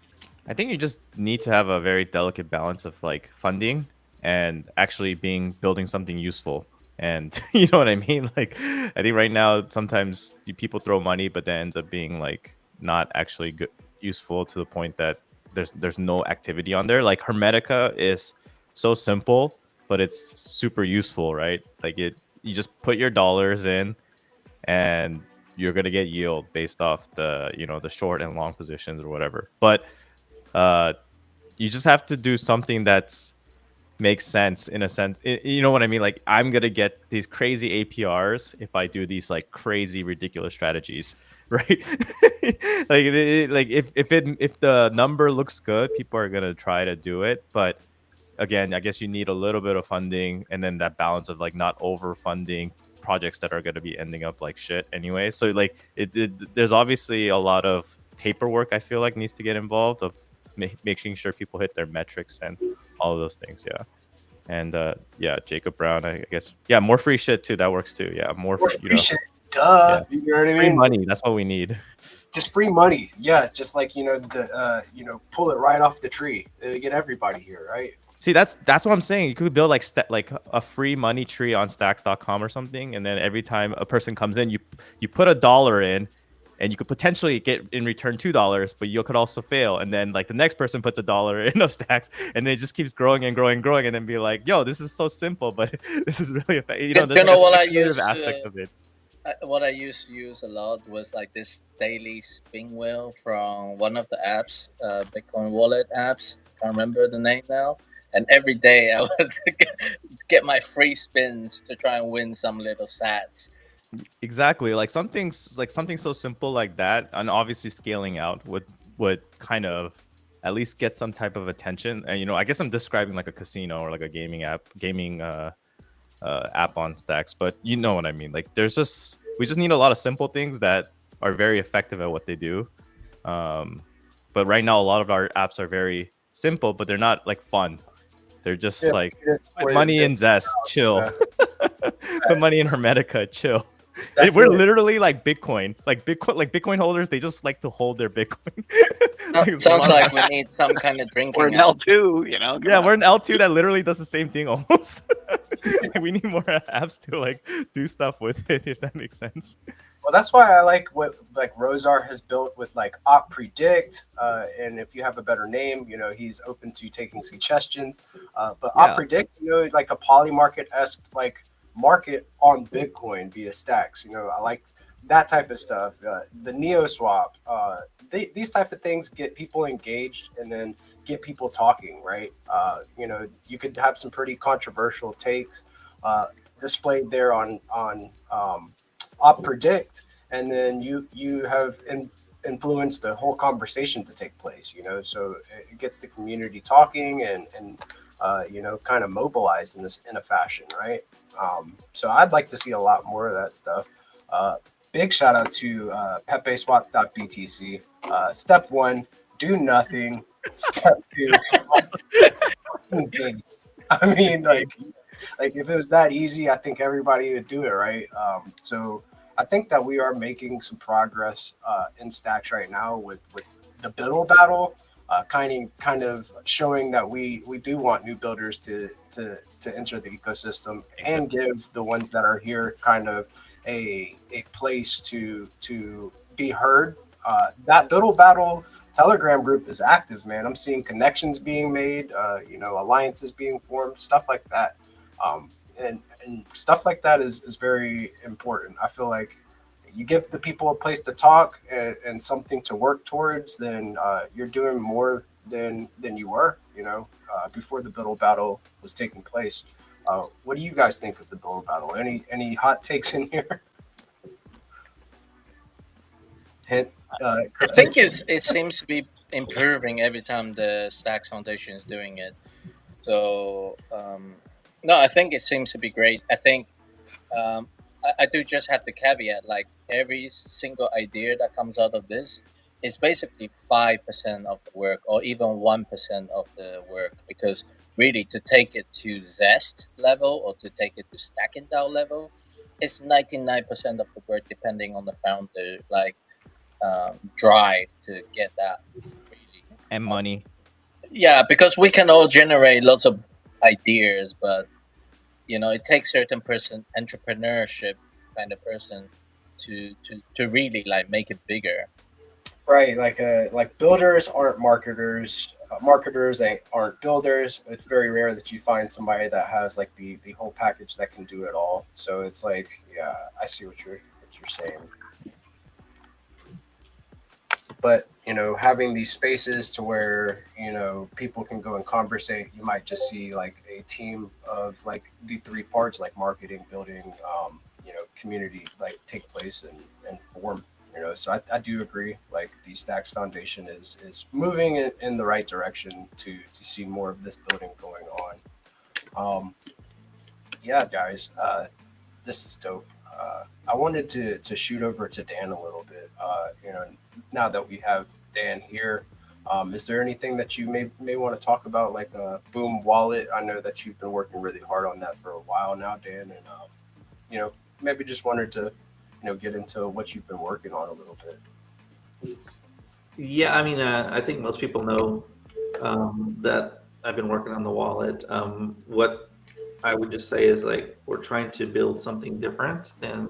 I think you just need to have a very delicate balance of like funding and actually building something useful. And you know what I mean? Like, I think right now sometimes people throw money, but that ends up being like not actually good, useful to the point that there's no activity on there. Like Hermetica is so simple, but it's super useful, right? Like you just put your dollars in, and you're gonna get yield based off the short and long positions or whatever. But uh, you just have to do something that's makes sense in a sense. You know what I mean? Like I'm gonna get these crazy APRs if I do these like crazy ridiculous strategies, right? Like if the number looks good, people are gonna try to do it. But again, I guess you need a little bit of funding and then that balance of like not overfunding projects that are going to be ending up like shit anyway. So like there's obviously a lot of paperwork I feel like needs to get involved of making sure people hit their metrics and all of those things. Yeah. And yeah, Jacob Brown, I guess. Yeah, more free shit too. That works too. Yeah, more Or free, free shit. Duh. yeah, You know what I free mean? money. That's what we need. Just free money. Yeah, just like pull it right off the tree. Get everybody here, right? See, that's what I'm saying. You could build like a free money tree on stacks.com or something, and then every time a person comes in, you put $1 in, and you could potentially get in return $2, but you could also fail. And then like the next person puts $1 in of stacks, and then it just keeps growing and growing and growing, and then be like, yo, this is so simple, but this is really effective. You know, there's You like know a what I speculative use? aspect of it. What I used to use a lot was like this daily spin wheel from one of the apps, Bitcoin wallet apps. Can't remember the name now. And every day I would get my free spins to try and win some little sats. Exactly, like something so simple like that, and obviously scaling out would kind of at least get some type of attention. And I guess I'm describing like a casino or like a gaming app on Stacks, but you know what I mean. Like we just need a lot of simple things that are very effective at what they do. But right now a lot of our apps are very simple, but they're not like fun. They're just Yeah, like put where money the- in Zest, chill. Put money in Hermetica, chill. That's We're it. literally like Bitcoin holders. They just like to hold their Bitcoin. Like, Sounds like we need some kind of Or drinking an app. L2, you know. yeah, we're an L2 that literally does the same thing almost. Like, we need more apps to like do stuff with it, if that makes sense. Well, that's why I like what like Rosar has built with like Op Predict, and if you have a better name, he's open to taking suggestions. But Yeah. Op Predict, like a polymarket esque like market on Bitcoin via stacks. I like that type of stuff. The Neo Swap, these type of things get people engaged and then get people talking, right? You could have some pretty controversial takes displayed there on Op Predict, and then you have influenced the whole conversation to take place. So it gets the community talking and kind of mobilized in a fashion, right? So I'd like to see a lot more of that stuff. Big shout out to pepeswap.btc. Step one, do nothing. Step two, engaged. I mean, like if it was that easy, I think everybody would do it, right? So I think that we are making some progress in stacks right now with the Biddle battle, kind of showing that we do want new builders to enter the ecosystem and give the ones that are here kind of a place to be heard. That Biddle battle Telegram group is active, man. I'm seeing connections being made, alliances being formed, stuff like that. And stuff like that is very important. I feel like you give the people a place to talk and something to work towards, then you're doing more than you were, before the Biddle battle was taking place. What do you guys think of the Biddle battle? Any hot takes in here? Hint. I think it seems to be improving every time the Stacks Foundation is doing it. So no, I think it seems to be great. I think I do just have to caveat, like every single idea that comes out of this is basically 5% of the work, or even 1% of the work, because really to take it to Zest level or to take it to Stacking DAO level, it's 99% of the work, depending on the founder, like drive to get that really and money. Yeah, because we can all generate lots of ideas, but it takes certain person, entrepreneurship kind of person, to really like make it bigger. Right, like builders aren't marketers. Marketers aren't builders. It's very rare that you find somebody that has like the whole package that can do it all. So it's like, yeah, I see what you're saying. But having these spaces to where people can go and conversate, you might just see like a team of like the three parts, like marketing, building, community, like take place and form. So I do agree, like the Stacks Foundation is moving in the right direction to see more of this building going on. Yeah, guys, this is dope. I wanted to shoot over to Dan a little bit. Now that we have Dan here, is there anything that you may want to talk about, like Boom Wallet? I know that you've been working really hard on that for a while now, Dan, and maybe just wanted to get into what you've been working on a little bit. Yeah, I mean, I think most people know that I've been working on the wallet. What I would just say is like we're trying to build something different than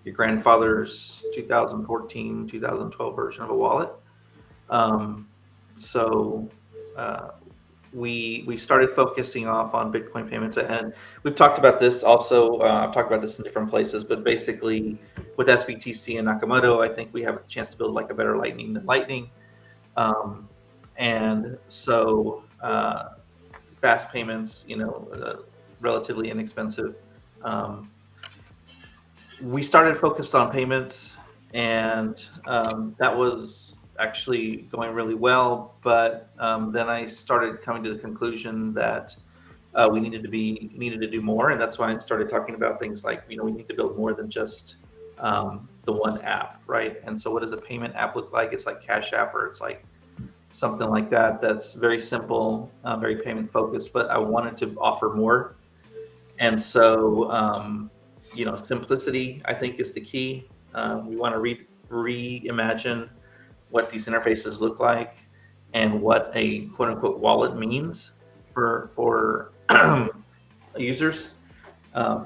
your grandfather's 2014, 2012 version of a wallet. So we started focusing off on Bitcoin payments, and we've talked about this also. I've talked about this in different places, but basically with SBTC and Nakamoto, I think we have a chance to build like a better Lightning than Lightning. And so fast payments, relatively inexpensive. We started focused on payments, and that was actually going really well. But then I started coming to the conclusion that we needed to do more, and that's why I started talking about things like we need to build more than just the one app, right? And so, what does a payment app look like? It's like Cash App, or it's like something like that. That's very simple, very payment focused. But I wanted to offer more, and so simplicity I think is the key. We want to reimagine what these interfaces look like and what a quote unquote wallet means for users.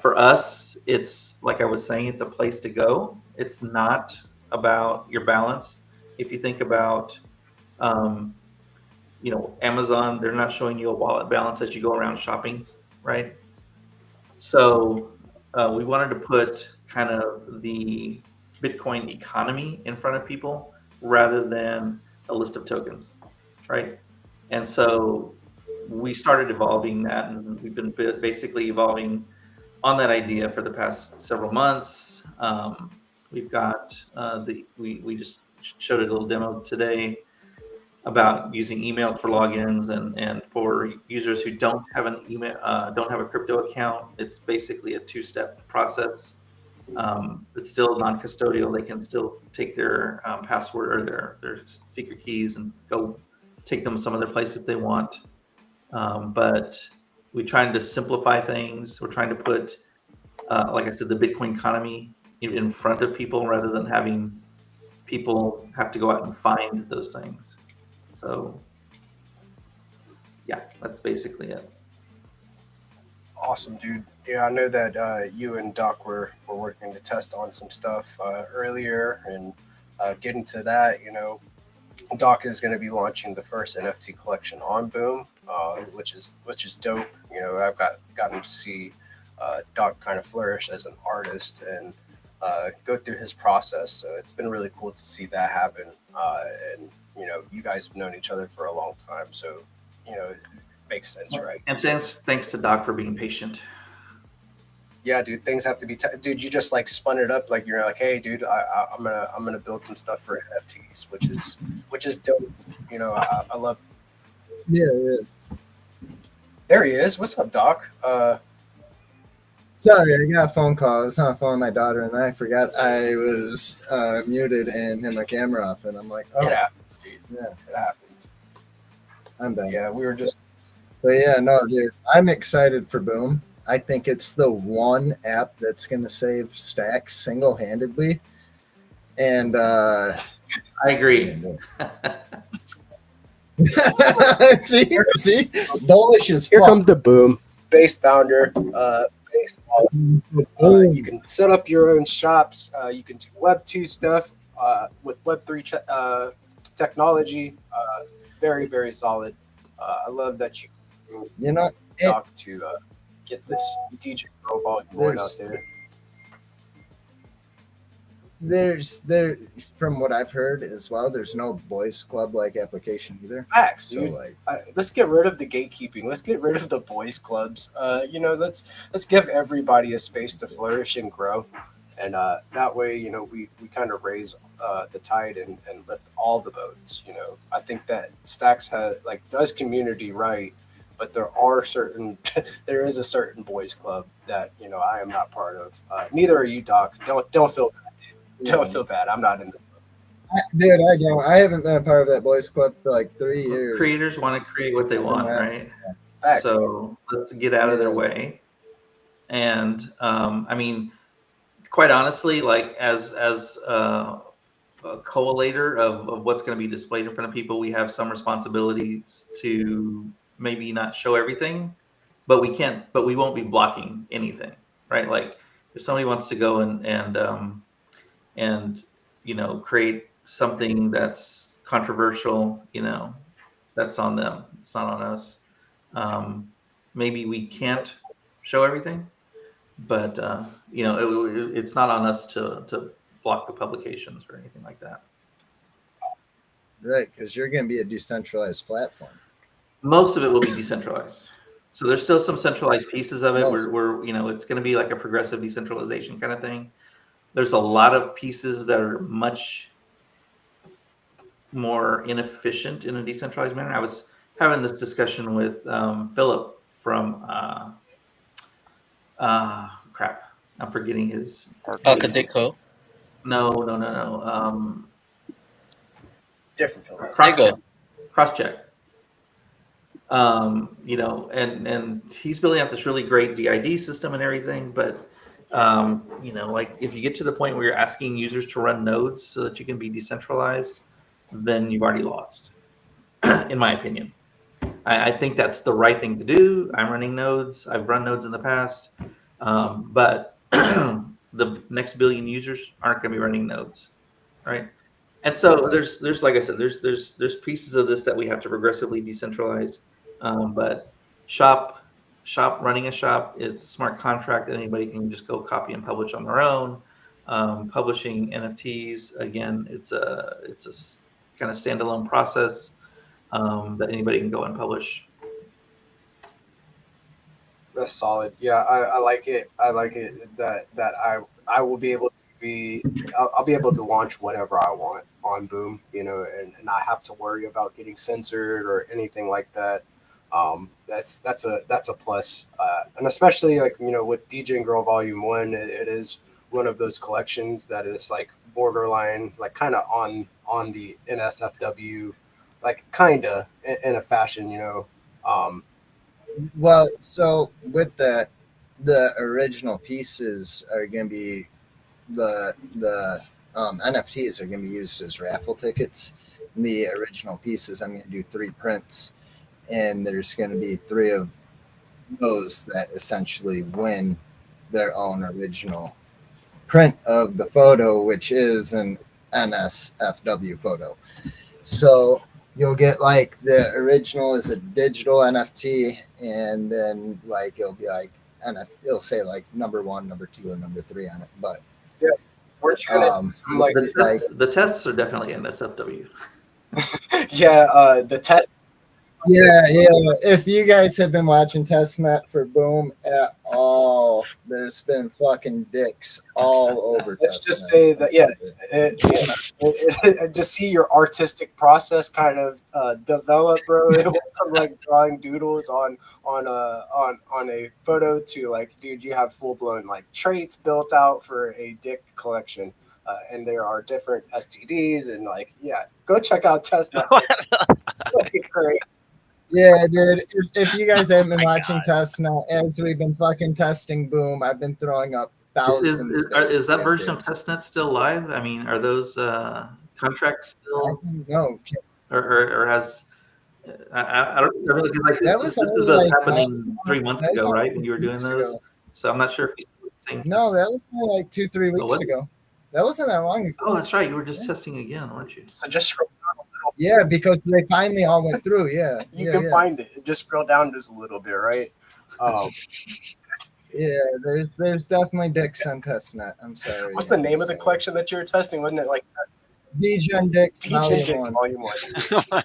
For us, it's like I was saying, it's a place to go. It's not about your balance. If you think about Amazon, they're not showing you a wallet balance as you go around shopping, right? So we wanted to put kind of the Bitcoin economy in front of people rather than a list of tokens, right? And so we started evolving that, and we've been basically evolving on that idea for the past several months. We've got we just showed a little demo today about using email for logins, and for users who don't have an email, don't have a crypto account, it's basically a two-step process. It's still non-custodial. They can still take their password or their secret keys and go take them some other place if they want. But we're trying to simplify things. We're trying to put, like I said, the Bitcoin economy in front of people rather than having people have to go out and find those things. So, yeah, that's basically it. Awesome, dude. Yeah, I know that you and Doc were working to test on some stuff earlier, and getting to that, Doc is going to be launching the first NFT collection on Boom, which is dope. I've gotten to see Doc kind of flourish as an artist and go through his process. So it's been really cool to see that happen. And you guys have known each other for a long time, so it makes sense, right? And thanks to Doc for being patient. Yeah, dude, things have to be. Dude, you just like spun it up, like you're like, hey, dude, I'm gonna build some stuff for NFTs, which is dope. I love. Yeah. There he is. What's up, Doc? Sorry, I got a phone call. I was on the phone with my daughter, and then I forgot I was muted and had my camera off, and I'm like, oh, It happens, dude. yeah, It happens. I'm back. Yeah, we were just. But yeah, no, dude, I'm excited for Boom. I think it's the one app that's going to save Stacks single-handedly. And I agree. see, bullish as Here fuck. comes the boom. Base founder, base wallet. You can set up your own shops. You can do Web 2 stuff with Web 3 technology. Very, very solid. I love that you You know, talk to get this DJ robot going out there. there from what I've heard as well, there's no boys club like application either. Facts, So dude. like, Let's get rid of the gatekeeping. Let's get rid of the boys clubs. Let's give everybody a space to flourish and grow, and that way, we kind of raise the tide and lift all the boats. I think that Stacks does community right, but there is a certain boys club that I am not part of. Neither are you, Doc. Don't feel bad, dude. Don't feel bad. I'm not in the. dude, I haven't been a part of that boys club for like 3 years. Creators want to create what they want, right? Facts. So let's get out of their way. And I mean, quite honestly, like as a collator of what's going to be displayed in front of people, we have some responsibilities to maybe not show everything, but we won't be blocking anything, right? Like if somebody wants to go and create something that's controversial, that's on them. It's not on us. Maybe we can't show everything, but it's not on us to block the publications or anything like that. Right, because you're going to be a decentralized platform. Most of it will be decentralized. So there's still some centralized pieces of it where it's going to be like a progressive decentralization kind of thing. There's a lot of pieces that are much more inefficient in a decentralized manner. I was having this discussion with Philip from crap. I'm forgetting his. Arcadico. No. Different Philip. Crosscheck. And he's building out this really great DID system and everything, but like if you get to the point where you're asking users to run nodes so that you can be decentralized, then you've already lost, in my opinion. I think that's the right thing to do. I'm running nodes. I've run nodes in the past, but the next billion users aren't going to be running nodes, right? And so there's like I said, there's pieces of this that we have to progressively decentralize. But running a shop, it's a smart contract that anybody can just go copy and publish on their own. Publishing NFTs, again, it's a kind of standalone process that anybody can go and publish. That's solid. Yeah, I like it. I like it that I will be able to I'll be able to launch whatever I want on Boom, and not have to worry about getting censored or anything like that. That's a plus, and especially with DJ and Girl Volume 1, it is one of those collections that is like borderline, like kind of on the NSFW, like kind of in a fashion, Well, so with that, the original pieces are going to be the NFTs are going to be used as raffle tickets. The original pieces, I'm going to do 3 prints, and there's going to be 3 of those that essentially win their own original print of the photo, which is an NSFW photo. So you'll get like the original is a digital NFT, and then like it'll be like it'll say like number 1, number 2, and number 3 on it. But the tests are definitely NSFW. Yeah, the test. Yeah. If you guys have been watching Testnet for Boom at all, there's been fucking dicks all over. Let's just say that, to see your artistic process kind of develop, bro. It went from like drawing doodles on a photo to like, dude, you have full blown like traits built out for a dick collection. And there are different STDs and like, go check out Testnet. It's fucking great. Yeah, dude. If you guys haven't been watching Testnet, as we've been fucking testing Boom, I've been throwing up thousands. Is that version of Testnet still live? I mean, are those contracts still? No. Or has I don't know, because like That this was is only like happening 3 months that was ago, only right? When you were 2 doing weeks those, ago. so I'm not sure if you were saying. No, that was only like 2-3 Oh, weeks what? ago. That wasn't that long ago. Oh, that's right. You were just Yeah. testing again, weren't you? So just scroll down a little. Yeah, because they finally all went through. Yeah, You can find it. Just scroll down just a little bit, right? Yeah, there's definitely dicks on testnet. I'm sorry. What's the name of the collection that you were testing? Wasn't it like DGen Dicks Teaching Volume 1. Volume 1? Oh my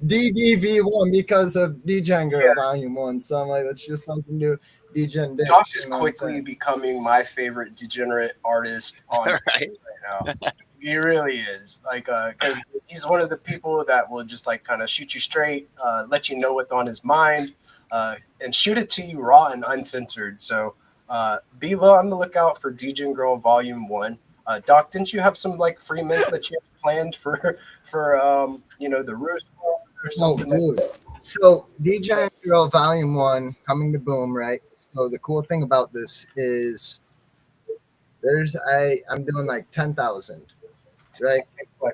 DDV1 because of DGen Girl Yeah. Volume 1. So I'm like, let's just fucking do DGen Dicks. Doc is you know what I'm quickly saying? becoming my favorite degenerate artist on Right. right now. He really is. Like, because he's one of the people that will just like kind of shoot you straight, let you know what's on his mind, and shoot it to you raw and uncensored. So be on the lookout for DGen Girl Volume 1. Doc, didn't you have some like free mints that you had planned for the Roost or Oh, something? dude. So DGen Girl Volume 1 coming to Boom, right? So the cool thing about this is I'm doing like 10,000, right?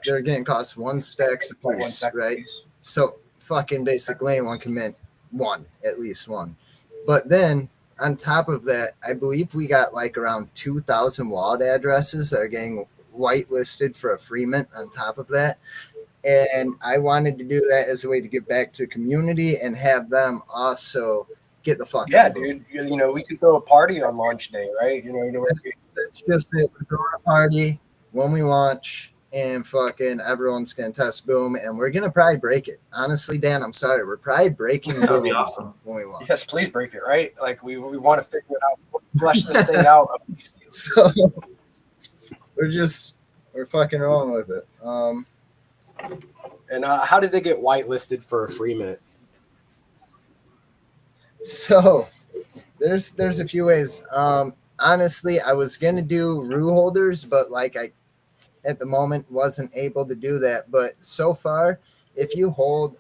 They're getting cost one stacks a piece, right? So fucking basically anyone can mint one, at least one. But then on top of that, I believe we got like around 2,000 wallet addresses that are getting whitelisted for a free mint on top of that. And I wanted to do that as a way to give back to the community and have them also get the fuck Yeah, out of Boom. dude. We could throw a party on launch day, right? That's just it. We're throwing a party when we launch, and fucking everyone's gonna test Boom, and we're gonna probably break it. Honestly, Dan, I'm sorry, we're probably breaking That would be Boom awesome. when we launch. Yes, please break it, right? Like we want to figure it out, flesh this thing out. So we're fucking rolling with it. And how did they get whitelisted for a free mint? So there's a few ways. Honestly, I was gonna do rue holders, but like I at the moment wasn't able to do that. But so far, if you hold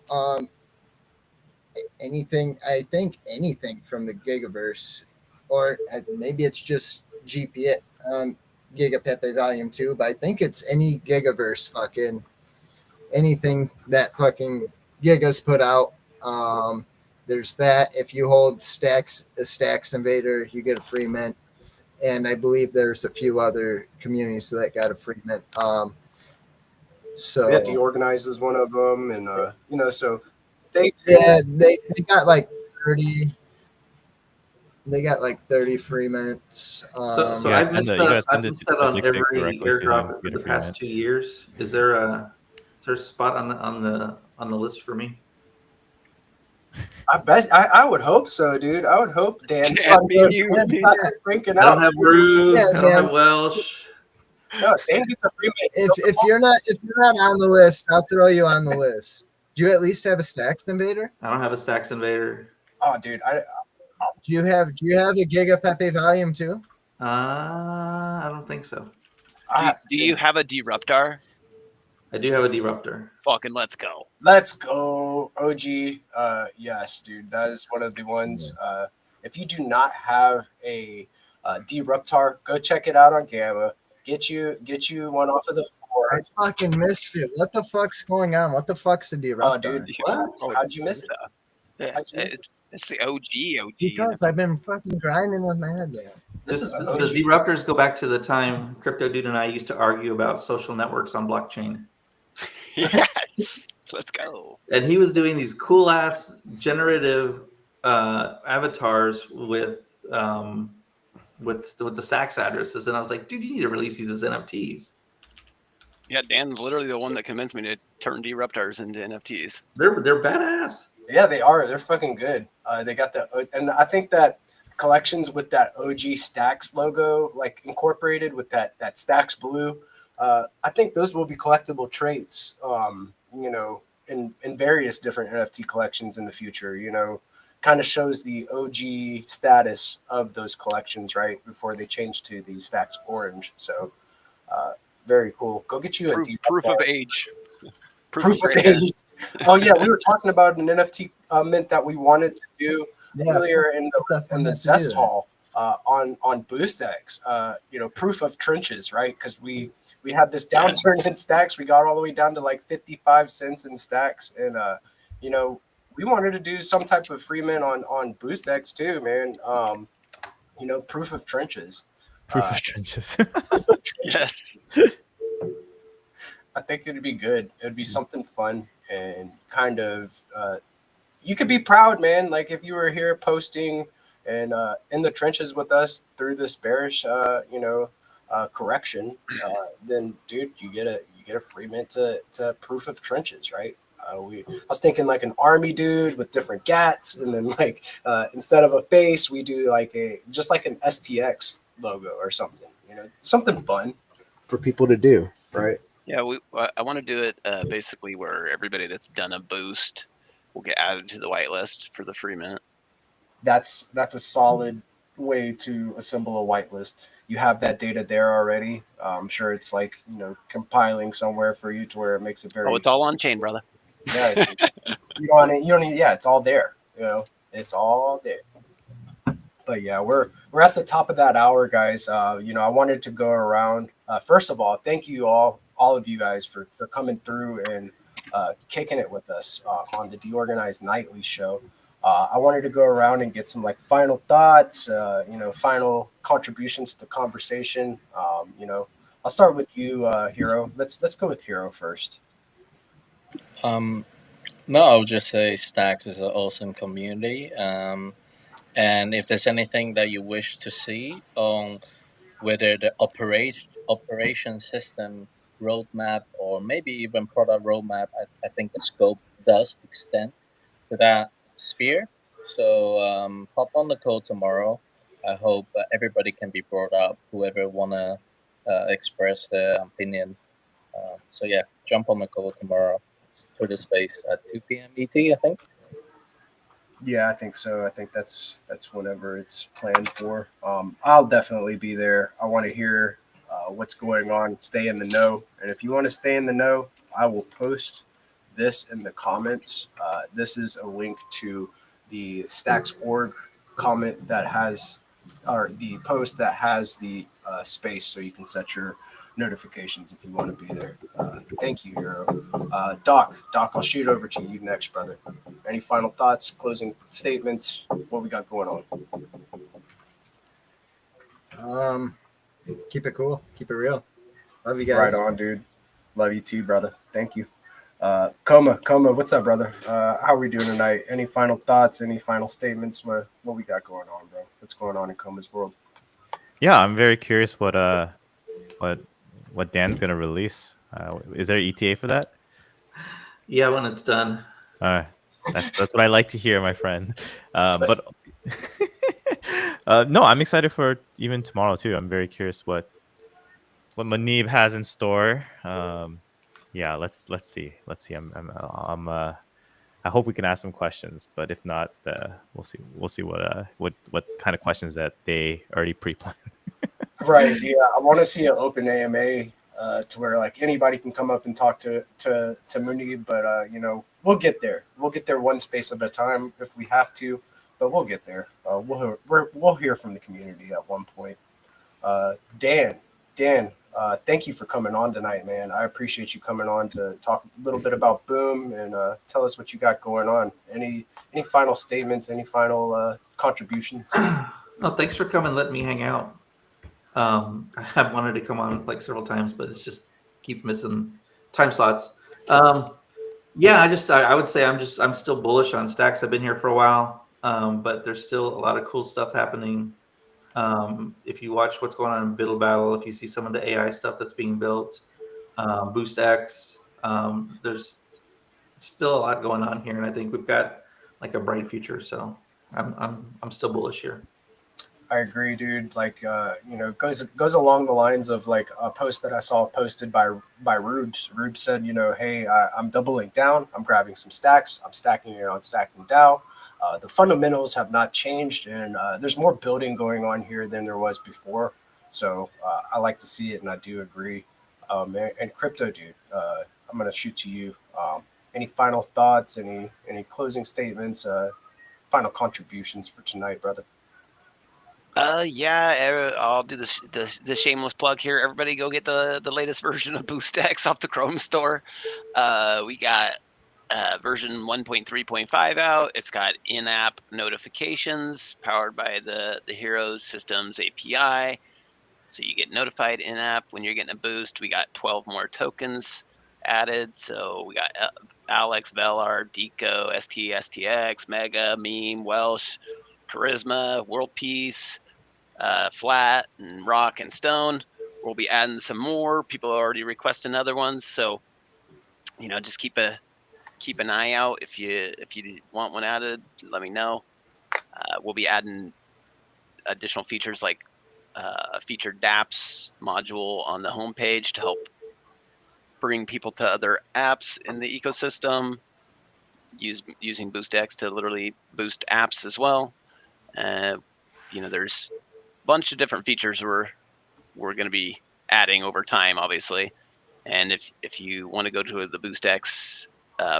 anything, I think anything from the Gigaverse, or maybe it's just GP Giga Pepe Volume 2, but I think it's any Gigaverse fucking anything that fucking Giga's put out. There's that. If you hold Stacks Invader, you get a free mint. And I believe there's a few other communities that got a free mint. So Yeah, DeOrganized was one of them, and so stay tuned. yeah, they got like 30. They got like 30 free mints. So You guys I've missed send it- you that. guys I've send it missed to that on Dick every directly to him, airdrop get for a the free past mint. 2 years. Is there a spot on the list for me? I bet I would hope so, dude. I would hope Dan's Yeah, me and you. ranking I don't out. have Rue. Yeah, I don't man. have Welsh. No, Dan gets a free mint. If you're not on the list, I'll throw you on the list. Do you at least have a Stacks Invader? I don't have a Stacks Invader. Oh, dude, Do you have a Giga Pepe Volume 2? I don't think so. I have to Do say you this. have a Deruptor? I do have a Deruptor. Fucking let's go. Let's go, OG. Yes, dude, that is one of the ones. If you do not have a Deruptor, go check it out on Gamma. Get you one off of the floor. I fucking missed it. What the fuck's going on? What the fuck's a Deruptor? Oh, dude, What? how'd you miss it? Yeah, How'd you miss it? it's the OG. Because I've been fucking grinding with my head down. This is the OG. Deruptors go back to the time Crypto Dude and I used to argue about social networks on blockchain. Yes, let's go. And he was doing these cool ass generative avatars with the Stacks addresses, and I was like, dude, you need to release these as NFTs. Yeah, Dan's literally the one that convinced me to turn Deruptors into NFTs. They're badass. Yeah, they are. They're fucking good. They got and I think that collections with that OG Stacks logo, like incorporated with that Stacks blue, I think those will be collectible traits. In various different NFT collections in the future. Kind of shows the OG status of those collections, right, before they change to the Stacks Orange. So, very cool. Go get you a Proof of age. Proof of age. Oh yeah, we were talking about an NFT mint that we wanted to do earlier in the Zest Hall on BoostX. Proof of trenches, right? Because we we had this downturn in stacks. We got all the way down to like 55 cents in stacks, and you know, we wanted to do some type of free mint on BoostX too, man. You know, proof of trenches. Proof of trenches. Proof of trenches. Yes. I think it'd be good. It'd be something fun and kind of you could be proud, man. Like if you were here posting and in the trenches with us through this bearish, correction, then dude, you get a free mint to proof of trenches, right? I was thinking like an army dude with different gats, and then like instead of a face, we do like just like an STX logo or something. You know, something fun for people to do, right? Yeah, I want to do it basically where everybody that's done a boost will get added to the whitelist for the free mint. That's a solid way to assemble a whitelist. You have that data there already. I'm sure it's like, you know, compiling somewhere for you to where it makes it very. Oh, it's all on chain, brother. Yeah, you don't need. Yeah, it's all there. You know, it's all there. But yeah, we're at the top of that hour, guys. You know, I wanted to go around. First of all, thank you all of you guys for coming through and kicking it with us on the DeOrganized Nightly show. I wanted to go around and get some like final thoughts, you know, final contributions to the conversation. You know, I'll start with you, Hero. Let's go with Hero first. No, I would just say Stacks is an awesome community. And if there's anything that you wish to see on whether the operation system roadmap or maybe even product roadmap, I think the scope does extend to that sphere. So hop on the call tomorrow. I hope everybody can be brought up, whoever wanna express their opinion. So yeah, jump on the call tomorrow. Twitter space at 2 p.m. ET, I think. Yeah, I think so. I think that's whenever it's planned for. I'll definitely be there. I want to hear what's going on. Stay in the know, and if you want to stay in the know, I will post this in the comments. This is a link to the Stacks.org comment that has, or the post that has the space, so you can set your notifications if you want to be there. Thank you, Hero. Doc, I'll shoot over to you next, brother. Any final thoughts, closing statements? What we got going on? Keep it cool. Keep it real. Love you guys. Right on, dude. Love you too, brother. Thank you. Coma, what's up, brother? How are we doing tonight? Any final thoughts? Any final statements? What we got going on, bro? What's going on in Coma's world? Yeah, I'm very curious what Dan's gonna release. Is there ETA for that? Yeah, when it's done. That's what I like to hear, my friend. But no, I'm excited for even tomorrow too. I'm very curious what Manib has in store. Yeah, let's see. I hope we can ask some questions, but if not, we'll see what kind of questions that they already pre-planned. Right. Yeah, I want to see an open AMA to where like anybody can come up and talk to Munib, but you know, we'll get there. We'll get there one space at a time if we have to, but we'll get there. We'll hear from the community at one point. Dan, thank you for coming on tonight, man. I appreciate you coming on to talk a little bit about Boom and tell us what you got going on. Any final statements? Any final contributions? No, thanks for coming. Let me hang out. I've wanted to come on like several times, but it's just keep missing time slots. Yeah, I would say I'm still bullish on Stacks. I've been here for a while, but there's still a lot of cool stuff happening. If you watch what's going on in Biddle Battle, if you see some of the AI stuff that's being built, BoostX, there's still a lot going on here, and I think we've got like a bright future. So I'm still bullish here. I agree, dude. Like, you know, goes along the lines of like a post that I saw posted by Rubes. Rubes said, you know, hey, I'm doubling down. I'm grabbing some stacks. I'm stacking it on Stacking DAO. The fundamentals have not changed, and there's more building going on here than there was before. So I like to see it, and I do agree. And Crypto, dude, I'm gonna shoot to you. Any final thoughts? Any closing statements? Final contributions for tonight, brother? Yeah, I'll do the shameless plug here. Everybody go get the latest version of BoostX off the Chrome store. We got version 1.3.5 out. It's got in-app notifications powered by the Heroes Systems API. So you get notified in-app when you're getting a boost. We got 12 more tokens added. So we got Alex, Velar, Deco, ST, STX, Mega, Meme, Welsh, Charisma, World Peace, Flat, and Rock and Stone. We'll be adding some more. People already requesting other ones. So, just keep an eye out. If you want one added, let me know. We'll be adding additional features like a featured dApps module on the homepage to help bring people to other apps in the ecosystem. Using BoostX to literally boost apps as well. There's a bunch of different features we're going to be adding over time, obviously. And if you want to go to the BoostX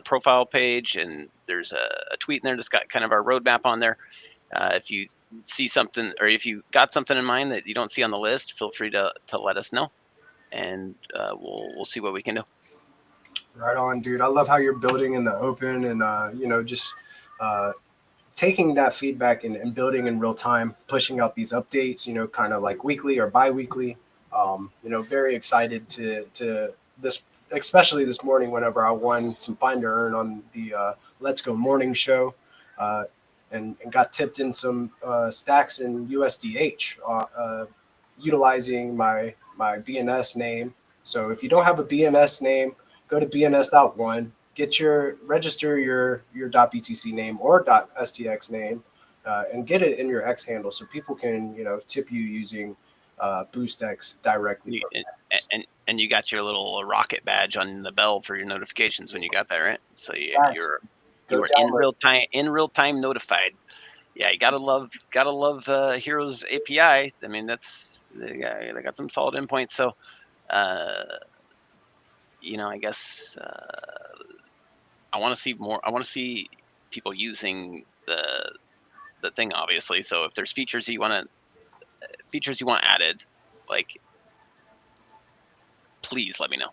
profile page, and there's a tweet in there that's got kind of our roadmap on there. If you see something, or if you got something in mind that you don't see on the list, feel free to let us know, and we'll see what we can do. Right on, dude. I love how you're building in the open and, just taking that feedback and building in real time, pushing out these updates, kind of like weekly or bi-weekly. Very excited to this, especially this morning whenever I won some Find to Earn on the Let's Go morning show and got tipped in some stacks in USDH utilizing my BNS name. So if you don't have a BNS name, go to bns.one, register your .btc name or .stx name, and get it in your X handle so people can tip you using BoostX directly from X. And you got your little rocket badge on the bell for your notifications when you got that, right? So you were in real time notified. Yeah, you gotta love Heroes API. I mean, they got some solid endpoints. So I guess I want to see more. I want to see people using the thing, obviously. So if there's features you want added, like, please let me know.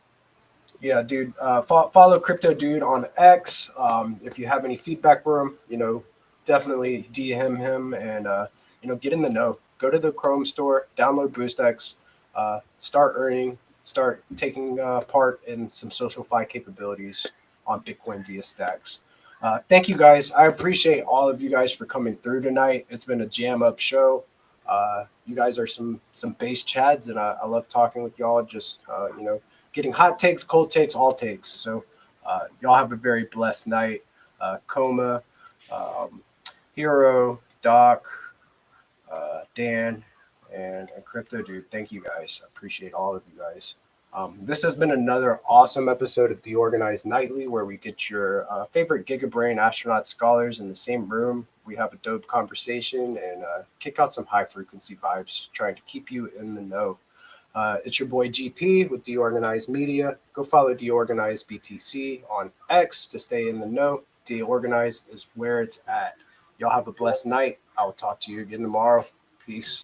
Yeah, dude. Follow Crypto Dude on X. If you have any feedback for him, definitely DM him and get in the know. Go to the Chrome store, download BoostX, start earning, start taking part in some SocialFi capabilities on Bitcoin via Stacks. Thank you guys. I appreciate all of you guys for coming through tonight. It's been a jam up show. You guys are some base chads, and I love talking with y'all. Just getting hot takes, cold takes, all takes. So y'all have a very blessed night. Coma, Hero, Doc, Dan, and Crypto Dude. Thank you guys. I appreciate all of you guys. This has been another awesome episode of DeOrganized Nightly, where we get your favorite GigaBrain astronaut scholars in the same room. We have a dope conversation and kick out some high frequency vibes, trying to keep you in the know. It's your boy GP with DeOrganized Media. Go follow DeOrganized BTC on X to stay in the know. DeOrganized is where it's at. Y'all have a blessed night. I will talk to you again tomorrow. Peace.